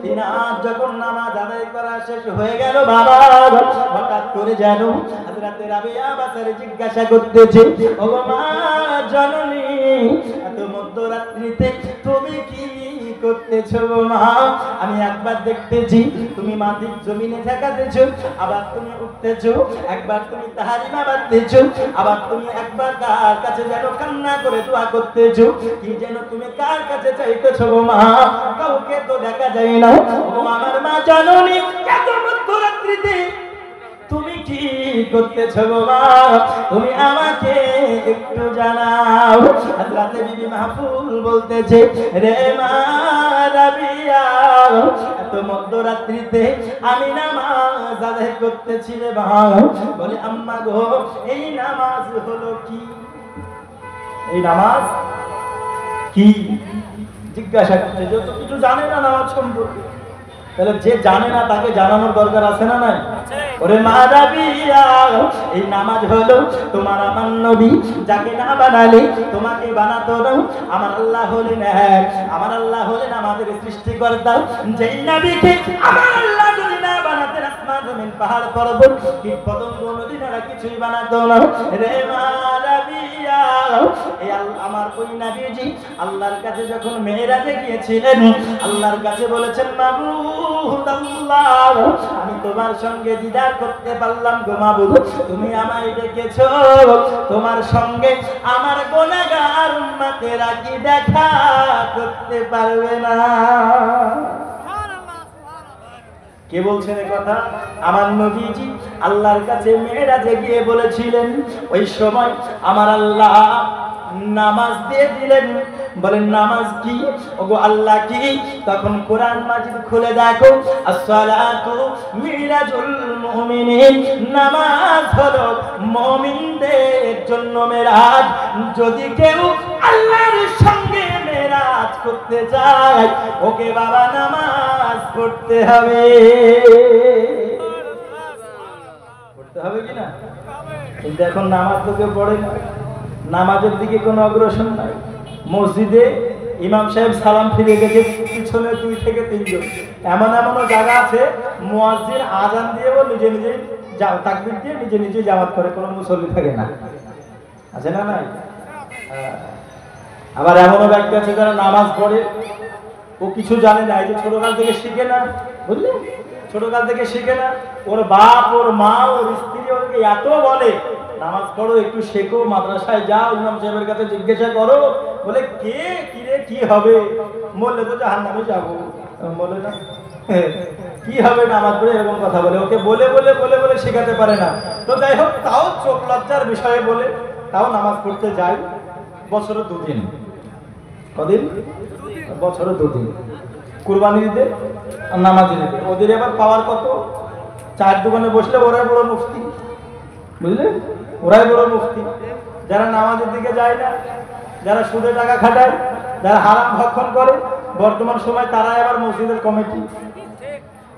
তিনার যখন নামাজ আদায় করা শেষ হয়ে গেল, বাবা হঠাৎ করে যেন হযরত রাবিয়া বাসারি জিজ্ঞাসা করতেছে, ও মা জননী এত মধ্যরাত্রিতে তুমি কি করতেছো মা? আমি একবার দেখতেছি তুমি মাটির জমিনে ঠেকাতেছো, আবার তুমি উঠতেছো, একবার তুমি তাহারিমা বাঁধতেছো, আবার তুমি একবার কার কাছে যেন কান্না করে দোয়া করতেছো। কি যেন তুমি কার কাছে চাইতেছো মা? কাউকে তো দেখা যায় না। ও আমার মা জননী এত মধ্যরাত্রিতে তুমি কি করতেছো মা? তুমি আমাকে একটু জানাও। হযরত বিবি মাহফুল বলতেছে, রে মা রাবিয়া এত মধ্যরাত্রিতে আমি নামাজ আদায় করতেছি রে মা। বলে আম্মা গো এই নামাজ হলো কি? এই নামাজ কি জিজ্ঞাসা করছে, যত কিছু জানে না নামাজ সম্পর্কে। তাহলে যে জানে না তাকে জানানোর দরকার আছে না নাই? ওরে মা রাবিয়া এই নামাজ হলো তোমার আমার নবী, যাকে না বানালে তোমাকে বানাতো না। আমার আল্লাহ হলেন এক, আমার আল্লাহ হলেন আমাদের সৃষ্টিকর্তা। যেই নবীকে আমার আল্লাহ যদি না বানাতেন, আসমান জমিন পাহাড় পর্বত কীট পতঙ্গ নদী নালা কিছুই বানাতো না। রে মা রাবিয়া এই আমার ওই নবীজি আল্লাহর কাছে যখন মেরাজে গিয়েছিলেন, আল্লাহর কাছে বলেছেন, মাবুদ আল্লাহ আমি তোমার সঙ্গে দিদার করতে পারলাম গো মাবুদ, তুমি আমায় ডেকেছো, তোমার সঙ্গে আমার গুনাহগার উম্মতেরা কি দেখা করতে পারবে না? কে বলছেন এই কথা? আমার নবীজি আল্লাহর কাছে মেরাজে গিয়ে বলেছিলেন। ওই সময় আমার আল্লাহ নামাজ দিয়ে দিলেন। বলেন নামাজ কি? ওগো আল্লাহ কি? তখন কোরআন মাজিদ খুলে দেখো, আসসালাতু মিরাজুল মুমিনিন, নামাজ হলো মুমিনদের জন্য মেরাজ। যদি কেউ আল্লাহর সঙ্গে মেরাজ করতে চায়, ওকে বাবা নামাজ পড়তে হবে। পড়তে হবে কি না? কিন্তু এখন নামাজ তো কেউ পড়ে না, নামাজের দিকে কোনো অগ্রসর নাই। মসজিদে ইমাম সাহেব সালাম ফিরে গেছে, পিছনে 2 থেকে 3 জন। এমন এমনও জায়গা আছে মুয়াজ্জিন আজান দিয়েও নিজে নিজে তাকবীর দিয়ে নিজে নিজে জামাত করে, কোনো মুসল্লি থাকে না, আছে না নাই? আবার এমনও ব্যক্তি আছে যারা নামাজ পড়ে ও কিছু জানে না, এই যে ছোটকাল থেকে শিখে না, বুঝলি, ছোটকাল থেকে শিখে না, ওর বাপ ওর মা ওর স্ত্রী ওকে এত বলে নামাজ পড়ো, একটু শেখো, মাদ্রাসায় যাও, ইমাম সাহেবের কাছে জিজ্ঞাসা করো, বলে কে কি রে কি হবে, বললে তো জাহান্নামে যাবো, বলে না কি হবে নামাজ পড়ে, এরকম কথা বলে, ওকে বলে বলে বলে বলে শেখাতে পারে না। তো যাই হোক, তাও চোখ লজ্জার বিষয়ে বলে তাও নামাজ পড়তে যায়, বছরে 2 দিন। কদিন? বছরে 2 দিন, কুরবানি দিতে আর নামাজ দিতে। ওদের আবার পাওয়ার কত, চায়ের দোকানে বসলে ওরাই বড় মুফতি, বুঝলে, ওরাই বড় মুফতি। যারা নামাজের দিকে যায় না, যারা সুদে টাকা খাটায়, যারা হারাম ভক্ষণ করে, বর্তমান সময় তারা এবার মসজিদের কমিটি।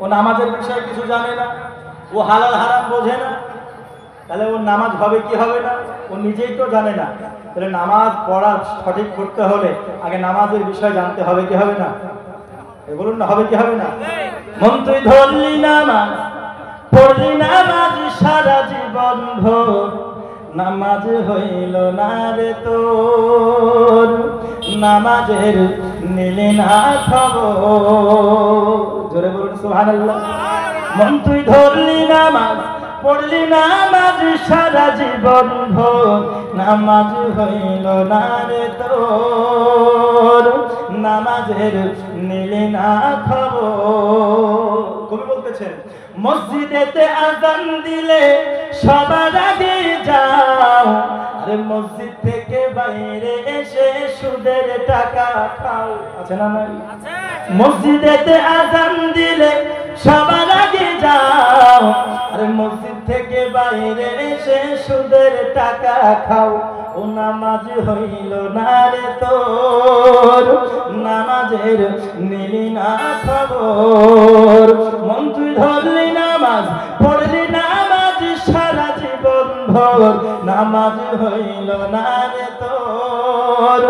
ও নামাজের বিষয়ে কিছু জানে না, ও হালাল হারাম বোঝে না, তাহলে ওর নামাজ হবে কি হবে না ও নিজেই তো জানে না। তাহলে নামাজ পড়া সঠিক করতে হলে আগে নামাজের বিষয় জানতে হবে কি হবে না? বলুন না, হবে কি হবে না? মন তুই ধরলি নামাজ, পড়লি নামাজ সারা জীবন ভোর, নামাজ হইল না রে তোর, নামাজের নিলি না খবর। জোরে বলুন সুবহানাল্লাহ। মন তুই ধরলি নামাজ, পড়লি নামাজ সারা জীবন ভোর, নামাজ হইল না রে তোর, নামাজের নিলি না খবর। কবি বলতেছেন, মসজিদেতে আযান দিলে সবার আগে যাও, আরে মসজিদ থেকে বাইরে এসে সুদের টাকা খাও, আছে না নাই? মসজিদেতে আযান দিলে সবার আগে যাও, আরে মসজিদ থেকে বাইরে এসে সুদের টাকা খাও, ও নামাজ হইল না রে তোর, নামাজের নিলি না খবর। মন তুই ধরলি নামাজ, পড়লি নামাজ সারা জীবন ভোর, নামাজ হইল না রে তোর,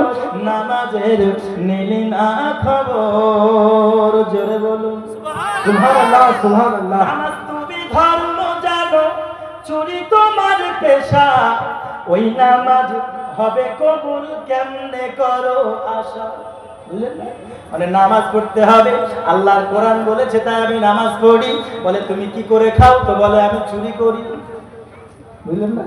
নামাজের নিলি না খবর। জোরে বলুন সুবহানাল্লাহ, সুবহানাল্লাহ। নামাজ তুমি ধর্ম জানো, চুরি তোমার পেশা, ওই নামাজ হবে কবুল কেমনে করো আশা। বুঝলেন না? মানে নামাজ পড়তে হবে, আল্লাহর কোরআন বলেছে তাই আমি নামাজ পড়ি। বলে তুমি কি করে খাও, তো বলে আমি চুরি করি। বুঝলেন না?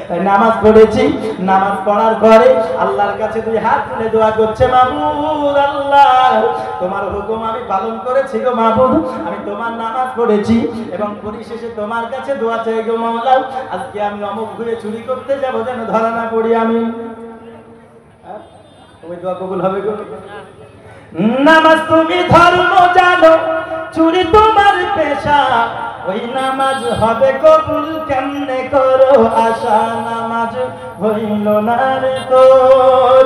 তাই নামাজ পড়েছি, নামাজ পড়ার পরে আল্লাহর কাছে 2 হাত তুলে দোয়া করছে, মাবুদ আল্লাহ তোমার হুকুম আমি পালন করেছি গো মাবুদ, আমি তোমার নামাজ পড়েছি এবং পরিশেষে তোমার কাছে দোয়া চাই গো মাওলা, আজকে আমি অমুক ঘুরে চুরি করতে যাব যেন ধরা না পড়ি আমি। ওই দোয়া কবুল হবে গো। নামাজ তুমি ধর্ম জানো, চুরি তোমার পেশা, ওই নামাজ হবে কবুল কেমনে করো আশা, নামাজ হইল না রে তোর,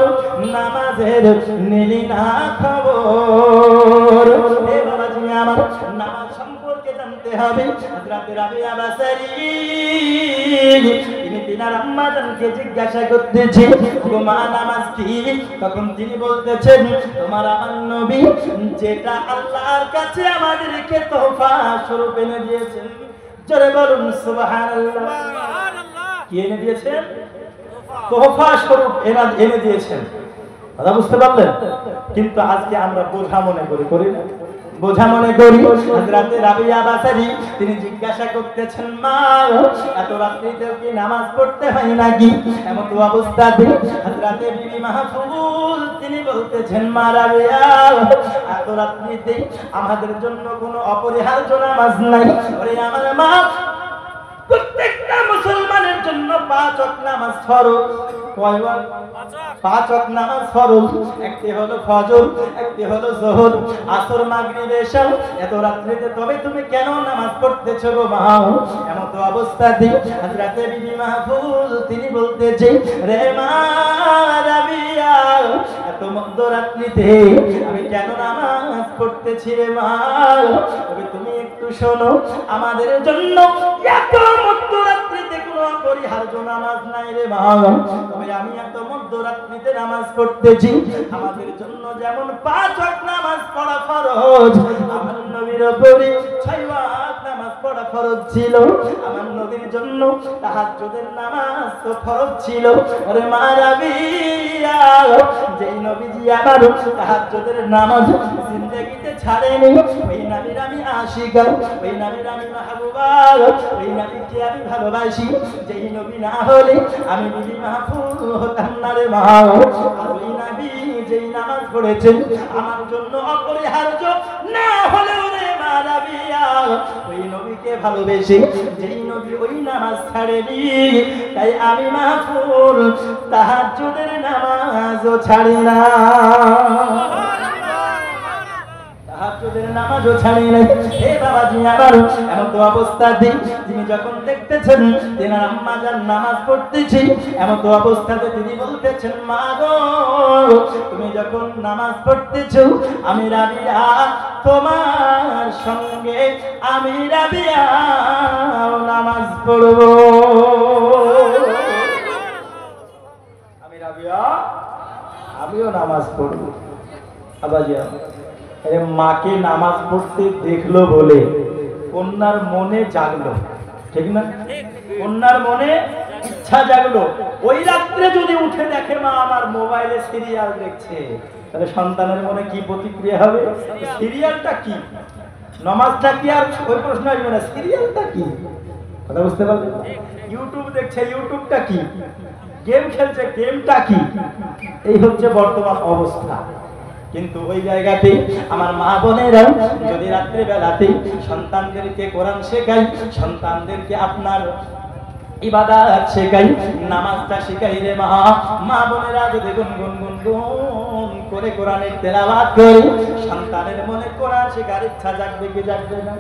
নামাজের নিলি না খবর। এ বাবাজি আমার, নামাজ সম্পর্কে জানতে হবে। হযরত রাবিয়া বাসারী তিনি তিনার আম্মাজানকে জিজ্ঞাসা করতেছে, গো মা নামাজ কি? তখন তিনি বলতেছেন, তোমার আমার নবী যেটা আল্লাহর কাছে আমাদেরকে তোহফা স্বরূপ এনে দিয়েছেন। জোরে বলুন সুবহানাল্লাহ। কি এনে দিয়েছেন? তোহফা স্বরূপ এনে দিয়েছেন। কথা বুঝতে পারলেন? কিন্তু আজকে আমরা বোঝা মনে করি না, বোঝা মনে করি। হযরত রাবিয়া বাসারী তিনি জিজ্ঞাসা করতেছেন, মা এত রাত্রিতেও কি নামাজ পড়তে হয় নাকি? এমন তো অবস্থাতে হযরত বিবি মাহফুজ তিনি বলতেছেন, মা রাবিয়া এত রাত্রিতে আমাদের জন্য কোনো অপরিহার্য নামাজ নাই। ওরে আমার মা, প্রত্যেকটা মুসলমানের জন্য 5 ওয়াক্ত নামাজ ফরজ। কয় ওয়াক্ত? 5 ওয়াক্ত নামাজ ফরজ। একটি হলো ফজর, একটি হলো যোহর, আসর, মাগরিব, এশা। এত রাত্রিতে তবে তুমি কেন নামাজ পড়তেছো গো মা? এমন তো অবস্থাতে হযরত বিবি মাহফুজ তিনি বলতেছে, রে মা রাবিয়া এত মধ্যরাত্রিতে আমি কেন নামাজ পড়তেছি রে মা? তবে তুমি একটু শোনো, আমাদের জন্য এত মধ্যরাত্রিতে কোনো অপরিহার্য নামাজ নাই রে মা, তবে আমি এত মধ্যরাত্রিতে নামাজ পড়তেছি। আমাদের জন্য যেমন 5 ওয়াক্ত নামাজ পড়া ফরজ, আমার নবীর উপরে 6 ওয়াক্ত নামাজ পড়া ফরজ ছিল। আমার নবীর জন্য তাহাজ্জুদের নামাজ তো ফরজ ছিল। আরে মা রাবিয়া, যেই নবীজি আমার তাহাজ্জুদের নামাজ জিন্দেগিতে ছাড়েনি, ওই নবীর আমি আশিক, ওই নবীর আমি মাহবুবা, ওই নবীকে আমি ভালোবাসি। যেই নবী না হলে আমি বিবি মাহফুজ হতাম না রে মা। আর ওই নবী যেই নামাজ পড়েছেন আমার জন্য অপরিহার্য না হলেও রে মা রাবিয়া, ওই নবীকে ভালোবেসে যেই নবী ওই নামাজ ছাড়েনি, তাই আমি মাহফুজ তাহাজ্জুদের নামাজও ছাড়ি না, তাহাজ্জুদের নামাজও ছাড়ি না। হে বাবাজি আমার, এমন তো অবস্থা দিন তিনি যখন দেখতেছেন তেনার আম্মা যান নামাজ পড়তেছি, এমন তো অবস্থাতে তিনি বলতেছেন, মা গো তুমি যখন নামাজ পড়তেছো আমি রাবিয়া তোমার সঙ্গে আমি রাবিয়া নামাজ পড়বো, আমি রাবিয়া আমিও নামাজ পড়বো। আবাজি মাকে নামাজ পড়তে দেখলো বলে কন্যার মনে জাগলো, ঠিক না? কন্যার মনে ইচ্ছা জাগলো। ওই রাত্রে যদি উঠে দেখে মা আমার মোবাইলে সিরিয়াল দেখছে, তাহলে সন্তানের মনে কি প্রতিক্রিয়া হবে? সিরিয়ালটা কি, নামাজটা কি? আর ওই প্রশ্ন আসবে না, সিরিয়ালটা কি? কথা বুঝতে পারলেন? ইউটিউব দেখছে, ইউটিউবটা কি? গেম খেলছে, গেমটা কি? এই হচ্ছে বর্তমান অবস্থা। কিন্তু ওই জায়গাতে আমার মা বোনেরা যদি রাত্রে বেলাতে সন্তানদেরকে কোরআন শেখাই, সন্তানদেরকে আপনার ইবাদত শেখাই, নামাজটা শেখাই রে মা, মা বোনেরা যদি গুনগুন গুনগুন করে কোরআনের তেলাওয়াত করে, সন্তানের মনে কোরআন শেখার ইচ্ছা জাগবে কি জাগবে না?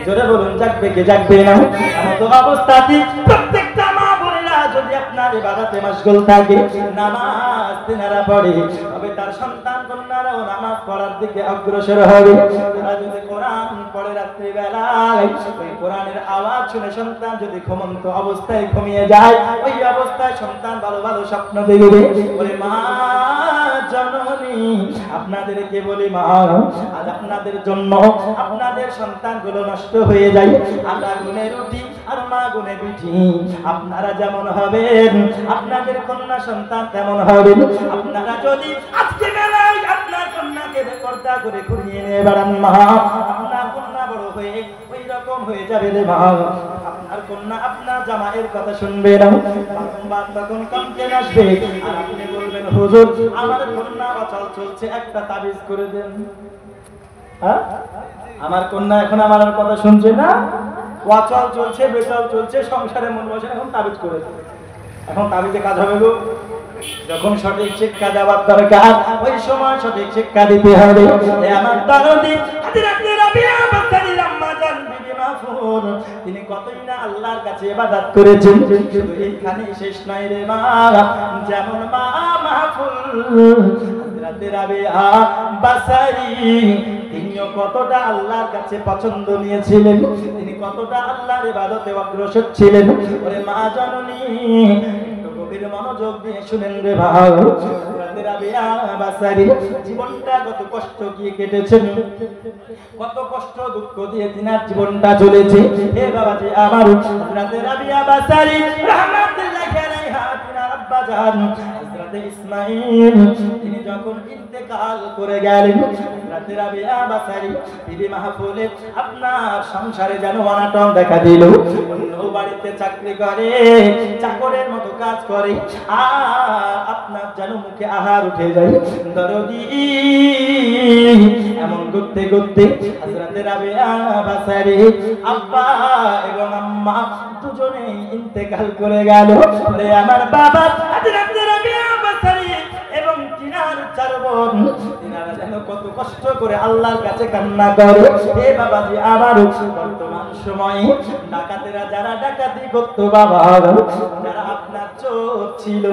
জোরে বলুন, জাগবে কি জাগবে না? এমন অবস্থাতে প্রত্যেকটা মা বোনেরা যদি আপনার ইবাদতে মশগুল থাকে, নামাজ তেনারা পড়ে, তবে তার সন্তান কন্যারাও নামাজ পড়ার দিকে অগ্রসর হবে। তারা যদি কোরআন পড়ে রাত্রি বেলায়, ওই কোরআনের আওয়াজ শুনে সন্তান যদি ঘুমন্ত অবস্থায় ঘুমিয়ে যায়, ওই অবস্থায় সন্তান ভালো ভালো স্বপ্ন দেখবে। বলে মা জননী, আপনাদেরকে বলি মা, আজ আপনাদের জন্য আপনাদের সন্তানগুলো নষ্ট হয়ে যায়। আল্লাহ গুনে রুটি আর মা গুনে বিটি, আপনারা যেমন হবেন আপনাদের কন্যা সন্তান তেমন হবেন। আপনারা যদি আজকে বেলায় আপনার কন্যাকে পর্দা করে ঘুরিয়ে নিয়ে বেড়ান মা, আপনার কন্যা বড় হয়ে ওই রকম হয়ে যাবে রে মা। আপনার কন্যা আপনার জামাইয়ের কথা শুনবে না, তখন কমপ্লেন আসবে আর আপনি বলবেন, হুজুর আমার কন্যা অচল চলছে, একটা তাবিজ করে দেন। হ্যাঁ, আমার কন্যা এখন আমার কথা শুনছে না, অচল চলছে, বেচল চলছে, সংসারে মন বসে, এখন তাবিজ করে দেন। এখন তাবিজে কাজ হবে গো। যখন সঠিক শিক্ষা দেওয়ার দরকার, ওই সময় সঠিক শিক্ষা দিতে হবে। আমার দরদি হযরত রাবিয়া বাসারীর আম্মা জান বিবি মাহফুজ, তিনি কতই না আল্লাহর কাছে ইবাদত করেছেন। শুধু এইখানে শেষ নয় রে মা, যেমন মা মাহফুজ হযরত রাবিয়া বাসারী, তিনিও কতটা আল্লাহর কাছে পছন্দ নিয়েছিলেন, তিনি কতটা আল্লাহর ইবাদতে অগ্রসর ছিলেন। ওরে মা জননী, মনোযোগ দিয়ে শুনেন রে ভাই, রাবিয়া বাসারী জীবনটা কত কষ্ট দিয়ে কেটেছেন, কত কষ্ট দুঃখ দিয়ে তিনার জীবনটা চলেছে। হে বাবাজি আমার, রাবিয়া বাসারী রাহমাতুল্লাহি আলাইহা, তিনার আব্বা জান হযরত ইসমাঈল তিনি যখন ইন্তেকাল করে গেলেন, রাবিয়া বাসারী বিবি মাহফুজের আপনার সংসারে যেন অনাটন দেখা দিল। অন্য বাড়িতে চাকরি করে, চাকরের মতো কাজ করে, আপনার যেন মুখে আহার উঠে যায়। দরদি এমন করতে করতে হযরত রাবিয়া বাসারী আব্বা এবং আম্মা দুজনেই ইন্তেকাল করে গেল। বলে আমার বাবা হযরত রাবিয়া বাসারী এবং তিনার চার বোন, তিনারা যেন কত কষ্ট করে আল্লাহর কাছে কান্না করে। হে বাবাজি আমার, বর্তমান বর্তমান সময়ে ডাকাতেরা যারা ডাকাতি করতো বাবা, যারা আপনার চোর ছিল,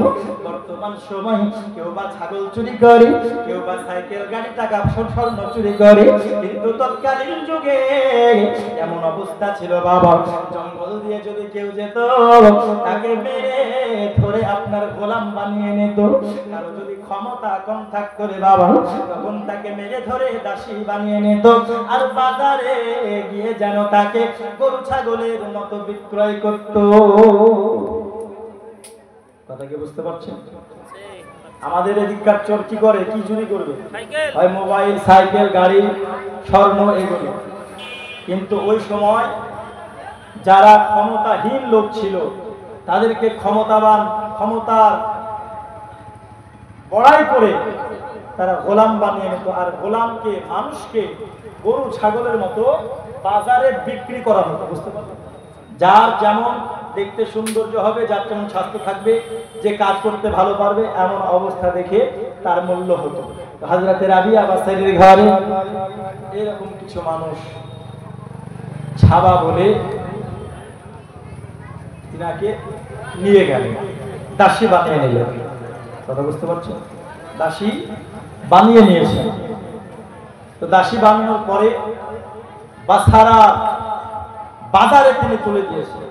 বর্তমান সময় কেউ বা ছাগল চুরি করে, কেউ বা সাইকেল গাড়ি টাকা স্বর্ণ চুরি করে, কিন্তু তৎকালীন যুগে এমন অবস্থা ছিল বাবা, জঙ্গল দিয়ে যদি কেউ যেত তাকে মেরে ধরে আপনার গোলাম বানিয়ে নিত। কারো যদি ক্ষমতা কম থাকতো রে বাবা, তখন তাকে মেরে ধরে দাসী বানিয়ে নিত, আর বাজারে গিয়ে যেন তাকে গরু ছাগলের মতো বিক্রয় করত। কথা কি বুঝতে পারছেন? আমাদের এদিককার চোর কি করে, কি চুরি করবে? হয় মোবাইল, সাইকেল, গাড়ি, স্বর্ণ, এগুলো। কিন্তু ওই সময় যারা ক্ষমতাহীন লোক ছিল তাদেরকে ক্ষমতাবান, ক্ষমতার বড়াই করে তারা গোলাম বানিয়ে নিত, আর গোলামকে, মানুষকে গরু ছাগলের মতো বাজারে বিক্রি করা হতো। বুঝতে পারলেন? যার যেমন দেখতে সৌন্দর্য হবে, যার যেমন স্বাস্থ্য থাকবে, যে কাজ করতে ভালো পারবে, এমন অবস্থা দেখে তার মূল্য হতো। হযরতে রাবিয়া বাসারীর ঘরে এরকম কিছু মানুষ ছাবা বলে তিনাকে নিয়ে গেলেন, দাসী বানিয়ে নিলেন। কথা বুঝতে পারছেন? দাসী বানিয়ে নিয়েছেন। তো দাসী বানানোর পরে বাসারা বাজারে তিনি তুলে দিয়েছেন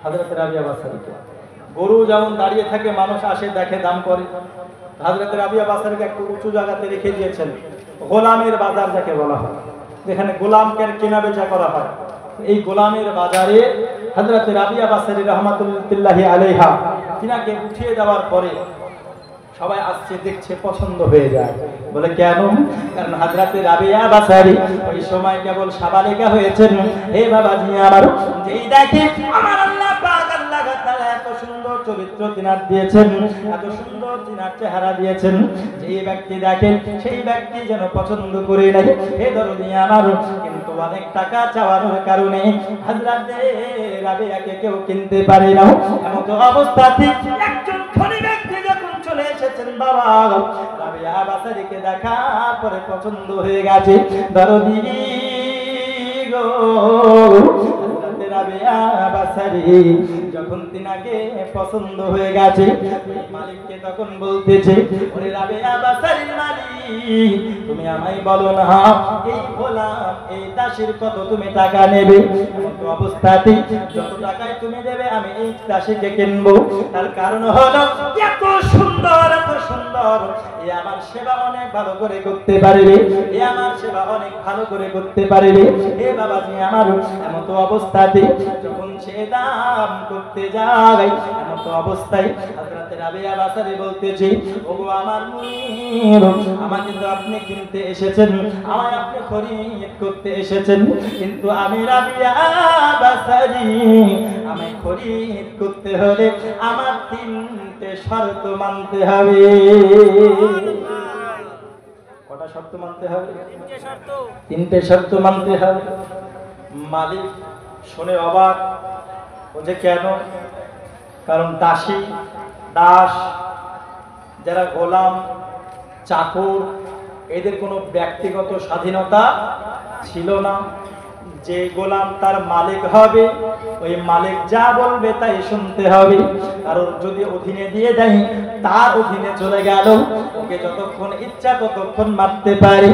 হযরত রাবিয়া বাসারীকে। গরু যেমন দাঁড়িয়ে থাকে, মানুষ আসে দেখে, দাম করে, হযরত রাবিয়া বাসারীকে একটু উঁচু জায়গাতে রেখে দিয়েছেন। গোলামের বাজার যাকে বলা হয়, যেখানে গোলামকে কেনা বেচা করা হয়, এই গোলামের বাজারে হযরত রাবিয়া বাসারী রাহমাতুল্লাহি আলাইহা তিনাকে উঠিয়ে দেওয়ার পরে সবাই আসছে, দেখছে, পছন্দ হয়ে যায়। বলে কেন? কারণ হযরতে রাবিয়া বাসারী ওই সময় কেবল সাবালিকা হয়েছেন। হে বাবাজি আমার, যেই দেখে আমার আল্লাহ পাক, আল্লাহ তাআলা এত সুন্দর চরিত্র তিনার দিয়েছেন, এত সুন্দর তিনার চেহারা দিয়েছেন, যেই ব্যক্তি দেখেন সেই ব্যক্তি যেন পছন্দ করে নাই। হে দরদি আমার, কিন্তু অনেক টাকা চাওয়ার কারণে হযরতে রাবিয়াকে কেউ কিনতে পারে না। এমন তো অবস্থাতে একজন ধনী ব্যক্তি যখন চলে এসেছেন বাবা, রাবিয়া বাসারীকে দেখা পরে পছন্দ হয়ে গেছে। দরদি গো, হযরতে রাবিয়া বাসারী যখন তিনাকে পছন্দ হয়ে গেছে, মালিককে তখন বলতেছে, ওরে রাবিয়া বাসারীর মালিক, তুমি আমায় বলো না এই গোলাম, এই দাসীর কত তুমি টাকা নেবে? এমন অবস্থাতে যত টাকায় তুমি দেবে আমি এই দাসীকে কিনবো। তার কারণ হলো এত সুন্দর, এত সুন্দর, এ আমার সেবা অনেক ভালো করে করতে পারবে, এ আমার সেবা অনেক ভালো করে করতে পারবে। হে বাবাজি আমার, এমন তো অবস্থাতে যখন সে দাম করতে যায়, এমন তো অবস্থায় হযরত রাবিয়া বাসারী বলতেছে, ওগো আমার মুনির, আমাকে তো আপনি কিনতে এসেছেন, আমায় আপনি খরিদ করতে এসেছেন, কিন্তু আমি রাবিয়া বাসারী, আমায় খরিদ করতে হলে আমার তিনটে শর্ত মানতে হবে। কটা শর্ত মানতে হবে? তিনটে শর্ত মানতে হবে। মালিক শুনে অবাক, বলছে কেন? কারণ দাসী, দাস, যারা গোলাম, চাকর, এদের কোনো ব্যক্তিগত স্বাধীনতা ছিল না। যে গোলাম তার মালিক হবে, ওই মালিক যা বলবে তাই শুনতে হবে। কারণ যদি অধীনে দিয়ে দেয়, তার অধীনে চলে গেল, ওকে যতক্ষণ ইচ্ছা ততক্ষণ মারতে পারে,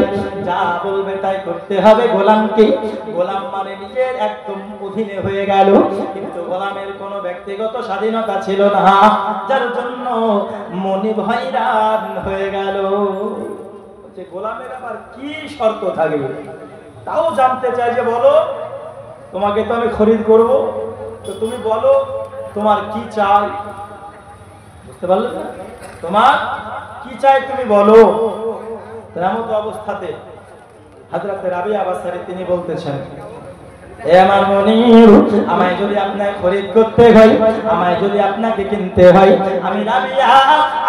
যা বলবে তাই করতে হবে গোলামকে। গোলাম মানে নিজের একদম অধীনে হয়ে গেল, কিন্তু গোলামের কোনো ব্যক্তিগত স্বাধীনতা ছিল না, যার জন্য মনে ভয়রান হয়ে গেল। যে গোলামের আবার কি শর্ত থাকবে তাও জানতে চাই। যে বলো, তোমাকে তো আমি খরিদ করব, তো তুমি বলো তোমার কি চাই। বুঝতে পারলে? তোমার কি চাই তুমি বলো। এমন অবস্থাতে হযরত রাবিয়া বাসারী তিনি বলতেছেন, এ আমার মুনির, আমায় যদি আপনাকে খরিদ করতে হয়, আমায় যদি আপনাকে কিনতে হয়, আমি রাবিয়া,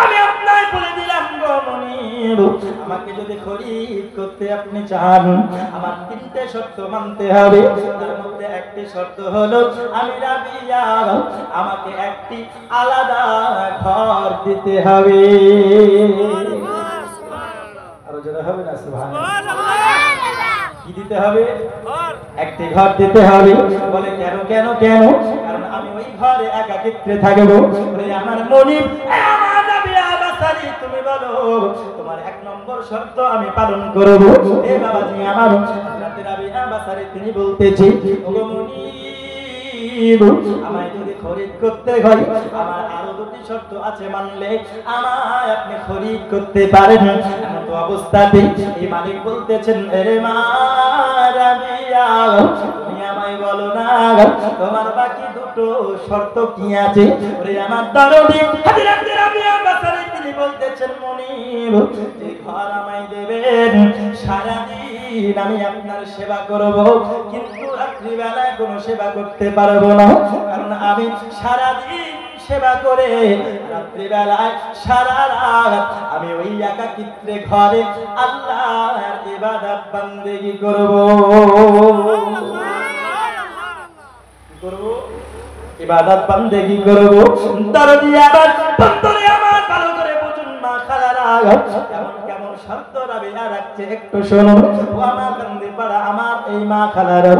আমি আপনাকে বলে দিলাম গো মুনির, আমাকে যদি খরিদ করতে আপনি চান, আমার তিনটে শর্ত মানতে হবে। তার মধ্যে একটি শর্ত হলো আমি রাবিয়া, আমাকে একটি আলাদা ঘর দিতে হবে। আরো যারা হবে না সুবহানাল্লাহ, কি দিতে হবে? একটি ঘর দিতে হবে। বলে কেন কেন কেন? কারণ আমি ওই ঘরে একাকিত্বে থাকবো। বলে আমার মনিব, আমার রাবিয়া বাসারি, তুমি বলো তোমার এক নম্বর শর্ত আমি পালন করব। এ বাবাজি আমার হযরত রাবিয়া বাসারি তিনি বলতেছি, ওগো মনিব, আমায় যদি খরিদ করতে হয় আমার আরো দুটি শর্ত আছে, মানলে আমায় আপনি খরিদ করতে পারেন। এমন তো অবস্থাতে এই মালিক বলতেছেন, এরে মা রাবিয়া, তুমি আমায় বলো না তোমার বাকি দুটো শর্ত কি আছে? ওরে আমার দরদি হযরত রাবিয়া বাসারি তিনি বলতেছেন, মনিব, যে ঘর আমায় দেবেন সারাদিন আমি আপনার সেবা করব, কিন্তু রাত্রিবেলায় কোনো সেবা করতে পারবো না। কারণ আমি সারাদিন সেবা করে রাত্রিবেলায় সারা রাত আমি ওই একাকিত্বে ঘরে আল্লাহর ইবাদত বান্দেগি করব। ইবাদত বান্দেগি করব। দরদি আবার বন্ধুরে আমার ভালো করে বুঝুন মা খালারা, কেমন কেমন শর্ত রাবিয়া রাখছে একটু শুনুন। ও আমার কান্দি পাড়া আমার এই মা খালারা,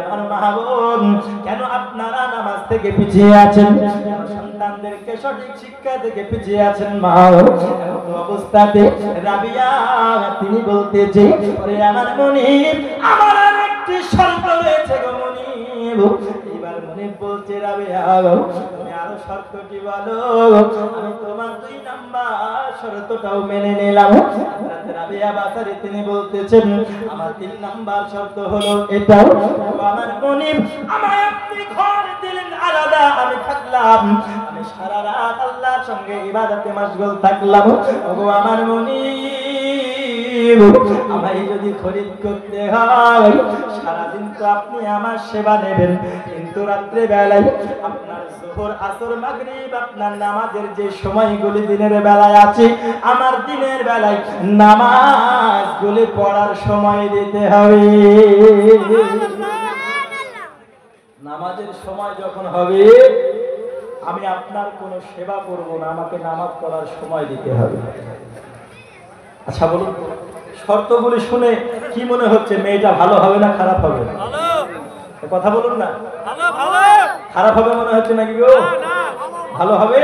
আমার মা বোন, কেন আপনারা নামাজ থেকে পিছিয়ে আছেন? কেন সন্তানদেরকে সঠিক শিক্ষা থেকে পিছিয়ে আছেন? মা অবস্থাতে রাবিয়া তিনি বলতেছে, ওরে আমার মনিব, আমার আরেকটি শর্ত রয়েছে গো মনিব। এবার মনিব বলছে, রাবিয়া তুমি আরো শর্তটি বলো। আমি তোমার 2 নাম্বার শর্তটাও মেনে নিলাম। রাবিয়া বাসারি তিনি বলতেছেন, আমার 3 নাম্বার শর্ত হলো এটাও, আমার মনিব, আমায় আপনি ঘর দিলেন আলাদা, আমি থাকলাম, আমি সারা রাত আল্লাহর সঙ্গে ইবাদতে মশগুল থাকলাম। ওগো আমার মনিব, আমায় যদি খরিদ করতে হয় সারাদিন তো আপনি আমার সেবা নেবেন, কিন্তু রাত্রে বেলায় আপনার যোহর আসর মাগরিব আপনার নামাজের যে সময়গুলি দিনের বেলায় আছে, আমার দিনের বেলায় নামাজগুলি পড়ার সময় দিতে হবে। নামাজের সময় যখন হবে আমি আপনার কোনো সেবা করব না, আমাকে নামাজ পড়ার সময় দিতে হবে। আচ্ছা বলুন, শর্তগুলি শুনে কি মনে হচ্ছে? মেয়েটা ভালো হবে না খারাপ হবে? কথা বলুন না, খারাপ হবে মনে হচ্ছে নাকি গো? ভালো হবে।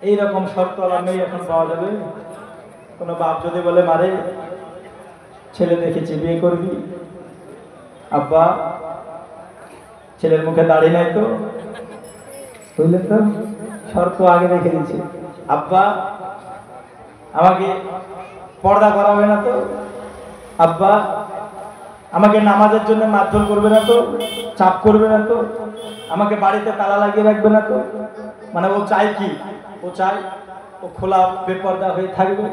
এইরকম শর্তওয়ালা মেয়ে এখন পাওয়া যাবে? কোনো বাপ যদি বলে, মারে ছেলে দেখেছি বিয়ে করবি, আব্বা ছেলের মুখে দাড়ি নাই তো, বুঝলেন তো, শর্ত আগে রেখে দিচ্ছি, আব্বা আমাকে পর্দা করাবে না তো, আব্বা আমাকে নামাজের জন্য মারধর করবে না তো, চাপ করবে না তো, আমাকে বাড়িতে তালা লাগিয়ে রাখবে না তো। মানে ও চায় কি? ও চায় ও খোলা বেপর্দা হয়ে থাকবে,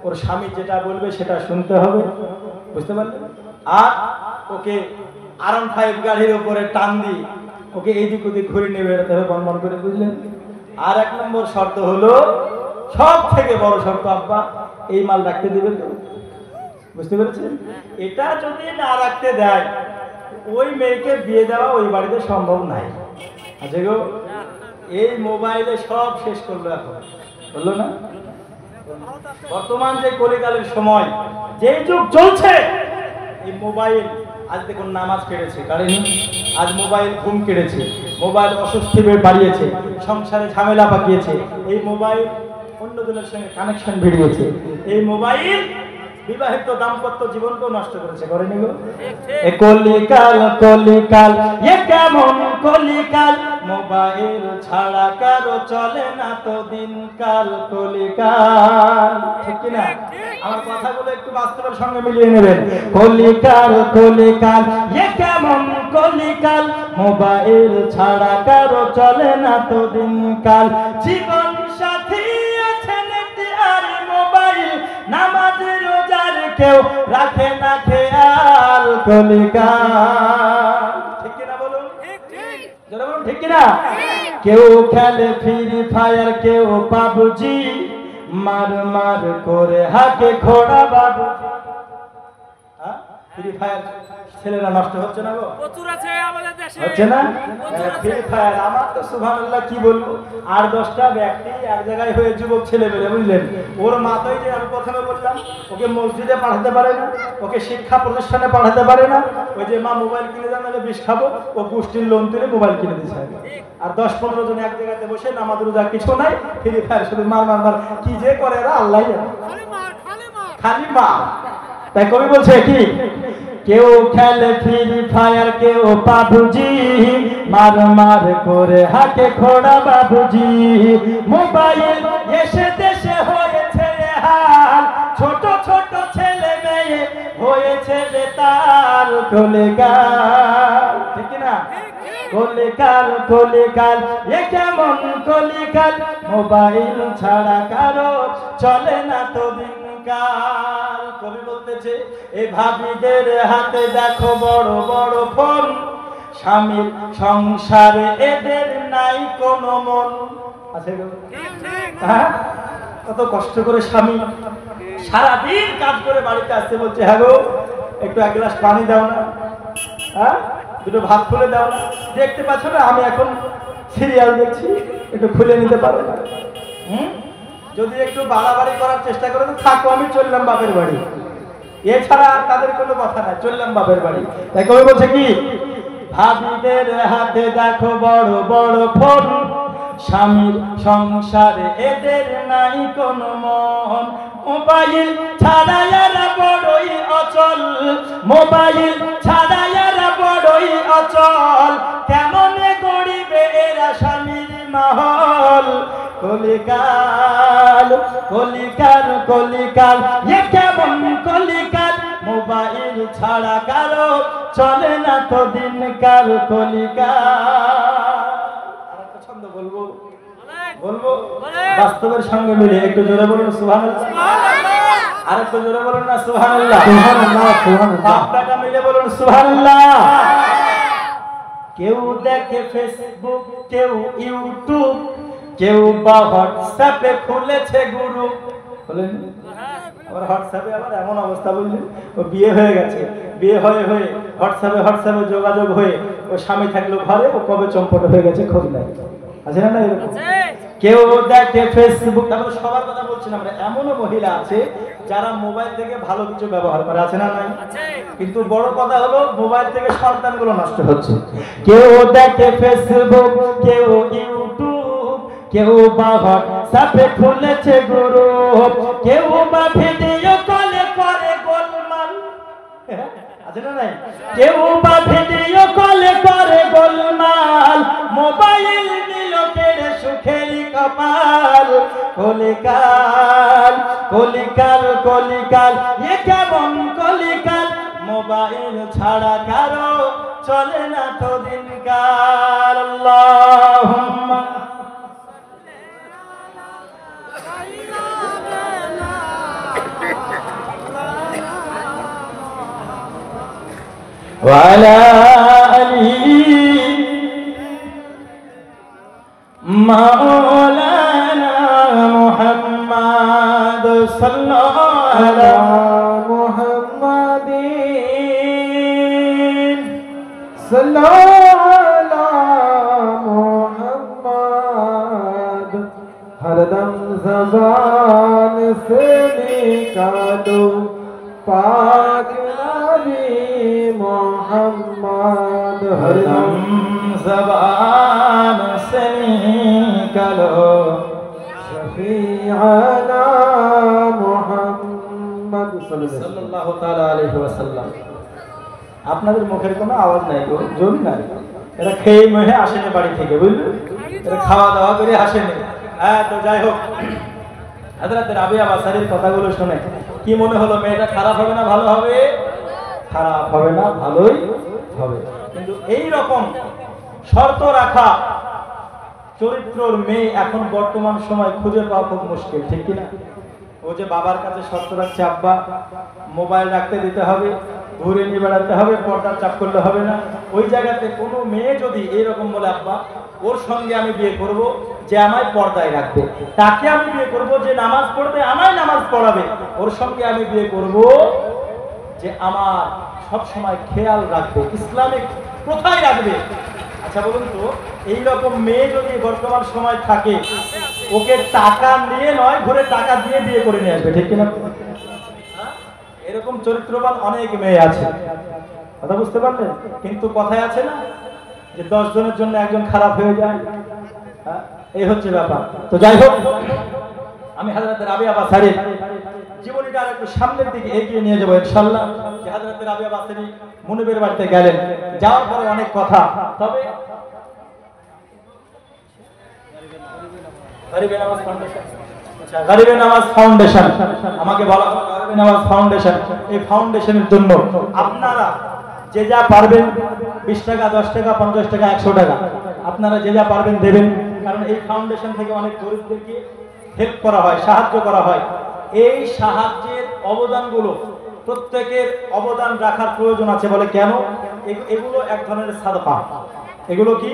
ওর স্বামী যেটা বলবে সেটা শুনতে হবে, বুঝতে পারলেন? আর ওকে R15 গাড়ির উপরে টান দিয়ে ওকে এইদিক ওদিক ঘুরে নিয়ে বেড়াতে হবে বনবন করে, বুঝলেন? আর 1 নম্বর শর্ত হলো, সব থেকে বড় শর্ত, আব্বা এই মাল রাখতে দেবে তো, বুঝতে পেরেছেন? এটা যদি না রাখতে দেয় ওই মেয়েকে বিয়ে দেওয়া ওই বাড়িতে সম্ভব নাই। আচ্ছা গো, এই মোবাইলে সব শেষ করলো এখন, বললো না? বর্তমান যে কলিকালের সময়, যে যুগ চলছে, এই মোবাইল আজ দেখুন নামাজ কেড়েছে, কারেনি? আজ মোবাইল ঘুম কেড়েছে, মোবাইল অস্বস্তি বাড়িয়েছে, সংসারে ঝামেলা পাকিয়েছে, এই মোবাইল অন্যজনের সঙ্গে কানেকশন ভিড়িয়েছে, এই মোবাইল বিবাহিত দাম্পত্য জীবনকেও নষ্ট করেছে, করেনি গো? এ কলিকাল কলিকাল, এ কেমন কলিকাল, মোবাইল ছাড়া কারো চলে না তো দিনকাল কলিকাল, ঠিক কি না? আমার কথাগুলো একটু বাস্তবের সঙ্গে মিলিয়ে নেবেন। কলিকাল কলিকাল, এ কেমন কলিকাল, মোবাইল ছাড়া কারো চলে না তো দিনকাল, জীবন সাথী আছে নেটি আর মোবাইল, নামাজ রোজার কেউ রাখে না খেয়াল কলিকাল, ঠিক কি না বলুন? যারা বলুন ঠিক কি না? কেউ খেলে ফ্রি ফায়ার, কেউ পাবজি, মার মার করে হাতে খোড়া বাবু, ফ্রি ফায়ার ছেলেরা নষ্ট হচ্ছে না গো? প্রচুর আছে আমাদের দেশে। হচ্ছে না? ফ্রি ফায়ার আমার তো সুবহানাল্লাহ কি বলবো, আর 10টা ব্যক্তি এক জায়গায় হয়ে যুবক ছেলে পেলে, বুঝলেন? ওর মাথায় যে আমি প্রথমে বললাম ওকে মসজিদে পাঠাতে পারে না, ওকে শিক্ষা প্রতিষ্ঠানে পাঠাতে পারে না, ওই যে মা মোবাইল কিনে দেন নাহলে বিষ খাবো, ও গোষ্ঠীর লোন তুলে মোবাইল কিনে দিচ্ছে। আর 10-15 জন এক জায়গাতে বসে নামাজ রোজা কিছু নাই, ফ্রি ফায়ার শুধু মার মার মার, কি যে করে এরা আল্লাহ জানে, খালি মার। তাই কবি বলছে কি, কেউ খেলে ফ্রি ফায়ার, কেউ পাবজি, মার মার করে হাতে খোড়া বাবুজি। মোবাইল এসে দেশে হয়েছে হাল, ছোট ছোট ছেলে মেয়ে হয়েছে বেতাল। কলিকাল, ঠিক না? কলিকাল কলিকাল, এ কেমন কলিকাল, মোবাইল ছাড়া কারো চলে না তো দিনকাল। কবি বলতেছে, এই ভাবিদের হাতে দেখো বড় বড় ফোন, স্বামীর সংসারে এদের নাই কোনো মন। আছে গো? হ্যাঁ, কত কষ্ট করে স্বামী সারাদিন কাজ করে বাড়িতে আসতে বলছে, হ্যাঁ গো একটু 1 গ্লাস পানি দাও না, হ্যাঁ দুটো ভাত খুলে দাও না, দেখতে পাচ্ছ না আমি এখন সিরিয়াল দেখছি, একটু খুলে নিতে পারো না? যদি একটু বাড়াবাড়ি করার চেষ্টা করে তো থাকো, আমি চললাম বাপের বাড়ি, এছাড়া আর তাদের কোনো কথা নাই, চললাম বাপের বাড়ি। তাই কবি বলছে কি, ভাবিদের হাতে দেখো বড় বড় ফোন, স্বামীর সংসারে এদের নাই কোনো মন। মোবাইল ছাড়াইয়ারা বড়ই অচল, মোবাইল ছাড়াইয়ারা বড়ই অচল, কেমনে গড়িবে এরা স্বামীর মহল। কলিকাল কলিকাল কলিকাল, এ কেমন কলিকাল, মোবাইল ছাড়া কারো চলে না তো দিনকাল। কলিকাল আরেকটা ছন্দ বলবো, বলবো বাস্তবের সঙ্গে মিলে, একটু জোরে বলুন সুবহানাল্লাহ, আর একটু জোরে বলুন না সুবহানাল্লাহ, সুবহানাল্লাহ সুবহানাল্লাহ, আপনারা মিলে বলুন সুবহানাল্লাহ। কেউ দেখে ফেসবুক, কেউ ইউটিউব, কেউ বা হোয়াটসঅ্যাপে খুলেছে গ্রুপ। বলেন আবার হোয়াটসঅ্যাপে আবার এমন অবস্থা, বুঝলেন, ও বিয়ে হয়ে গেছে, বিয়ে হয়ে হয়ে হোয়াটসঅ্যাপে যোগাযোগ হয়ে, ও স্বামী থাকলো ঘরে, ও কবে চম্পট হয়ে গেছে খোঁজ নাই। আছে না এরকম? কেউ দেখে ফেসবুক, তারপরে সবার কথা বলছি না আমরা, এমনও মহিলা আছে যারা মোবাইল থেকে ভালো কিছু ব্যবহার করে, আছে না নাই? কিন্তু বড় কথা হলো মোবাইল থেকে সন্তানগুলো নষ্ট হচ্ছে। কেউ দেখে ফেসবুক, কেউ ইউটিউব, কেউ বা হোয়াটসঅ্যাপে খুলেছে গ্রুপ, কেউ বা ভিডিও কলে করে গোলমাল, আছে না নাই? কেউ বা ভিডিও কলে করে গোলমাল, মোবাইল দিল কেড়ে সুখের কপাল। কলিকাল কলিকাল কলিকাল, এ কেমন কলিকাল, মোবাইল ছাড়া কারো চলে না তো দিনকাল। আল্লাহুম্মা وعلى آله مولانا محمد صلى الله على محمد صلى على محمد، हर दम ज़बान से निकालो पाक नबी मोहम्मद, हर दम ज़बान से निकालो शफीअना मोहम्मद সাল্লাল্লাহু তাআলা আলাইহি ওয়াসাল্লাম। আপনাদের মুখের কোনো আওয়াজ নাই গো, জোর নাই, এরা খেয়ে মহে আসেনি বাড়ি থেকে, বুঝলেন, এরা খাওয়া দাওয়া করে আসেনি। হ্যাঁ, তো যাই হোক, হযরত রাবিয়া বাসারীর কথাগুলো শুনে কি মনে হলো, মেয়েটা খারাপ হবে না ভালো হবে? খারাপ হবে না, ভালোই হবে। কিন্তু এই রকম শর্ত রাখা চরিত্রর মেয়ে এখন বর্তমান সময় খুঁজে পাওয়া খুব মুশকিল, ঠিক কিনা? ও যে বাবার কাছে শর্ত রাখছে, আব্বা মোবাইল রাখতে দিতে হবে, ঘুরে নিয়ে বেড়াতে হবে, পর্দার চাপ করলে হবে না, ওই জায়গাতে কোনো মেয়ে যদি এইরকম বলে, আব্বা ওর সঙ্গে আমি বিয়ে করব যে আমায় পর্দায় রাখবে, তাকে আমি বিয়ে করব যে নামাজ পড়বে আমায় নামাজ পড়াবে, ওর সঙ্গে আমি বিয়ে করব যে আমার সব সময় খেয়াল রাখবে, ইসলামিক প্রথাই রাখবে। আচ্ছা বলুন তো, এইরকম মেয়ে যদি বর্তমান সময় থাকে, ওকে টাকা নিয়ে নয়, ঘুরে টাকা দিয়ে বিয়ে করে নিয়ে আসবে, ঠিক কিনা? এরকম চরিত্রবান অনেক মেয়ে আছে, কথা বুঝতে পারলেন? কিন্তু কথায় আছে না যে 10 জনের জন্য একজন খারাপ হয়ে যায়, এই হচ্ছে ব্যাপার। তো যাই হোক, আমি হযরত রাবিয়া বাসারী জীবনীটা আর একটু সামনের দিকে এগিয়ে নিয়ে যাবো ইনশাআল্লাহ। যে হযরত রাবিয়া বাসারী মুনিবের বাড়িতে গেলেন, যাওয়ার পরে অনেক কথা, তবে গরিবে নামাজ ফাউন্ডেশন, আচ্ছা গরিবে নামাজ ফাউন্ডেশন আমাকে বলা হলো, গরিবে নামাজ ফাউন্ডেশন, এই ফাউন্ডেশনের জন্য আপনারা যে যা পারবেন, 20 টাকা, 10 টাকা, 50 টাকা, 100 টাকা, আপনারা যে যা পারবেন দেবেন। কারণ এই ফাউন্ডেশন থেকে অনেক গরিবদেরকে হেল্প করা হয়, সাহায্য করা হয়। এই সাহায্যের অবদানগুলো প্রত্যেকের অবদান রাখার প্রয়োজন আছে। বলে কেন? এগুলো এক ধরনের সাদকা। এগুলো কি?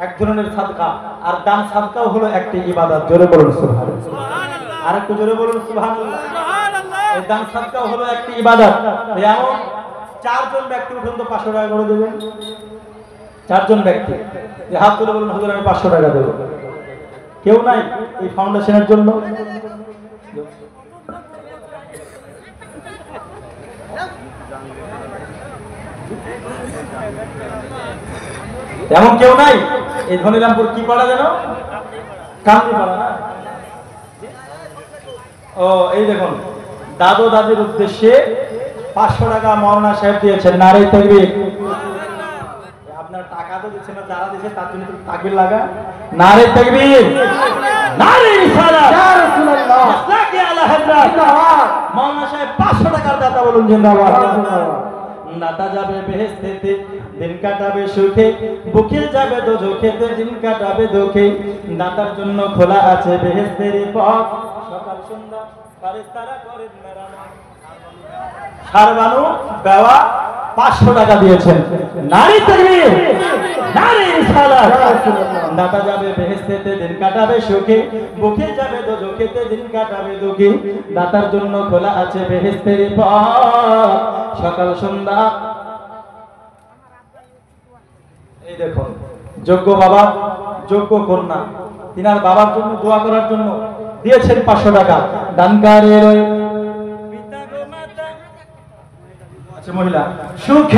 এক ধরনের সাদকা। আর দান সাদকাও হলো একটি ইবাদত। জোরে বলুন সুবহানাল্লাহ। আর একটু জোরে বলুন সুবহানাল্লাহ। এই দান সাদকাও হলো একটি ইবাদত। যেমন 4 জন ব্যক্তি উঠুন তো 500 টাকা করে দেবেন। 4 জন ব্যক্তি যে হাত তুলে বলুন, হুজুর আমি 500 টাকা দেব। কেউ নাই এই ফাউন্ডেশনের জন্য? এমন কেউ নাই? এই ধনিরামপুর কি পাড়া যেন? কামদি পাড়া না? ও এই দেখুন, দাদু দাদির উদ্দেশ্যে 500 টাকা মাওলানা সাহেব দিয়েছেন। নারে তাকবীর। আপনার টাকা তো দিচ্ছেন না, যারা দিয়েছে তার জন্য তাকবীর লাগা। নারে তাকবীর, নারে রিসালাত, ইয়া রাসূলুল্লাহ, মাসলাকে আলা হযরত মাওলানা সাহেব 500 টাকার দাতা বলুন জিন্দাবাদ। নাতা যাবে বেহেশতেতে, দিন কাটাবে সুখে, বুকিল যাবে দোজখেতে, দিন কাটাবে দুঃখে। দাতার জন্য খোলা আছে বেহেশতের পথ, সকাল সন্ধ্যা ফেরেশতারা করেন মেরামত। সারবানু বেওয়া 500 টাকা দিয়েছেন। নারী তাকবীর, নারী রিসালাত। দাতা যাবে বেহেশতেতে, দিন কাটাবে সুখে, বুকিল যাবে দোজখেতে, দিন কাটাবে দুঃখে। দাতার জন্য খোলা আছে বেহেশতের পথ, সকাল সন্ধ্যা। এই দেখুন, যোগ্য বাবা, যোগ্য কন্যা, তিনার বাবার জন্য দোয়া করার জন্য দিয়েছেন 500 টাকা। দানকারের ওই পিতা গো মাতা, আচ্ছা মহিলা সুখে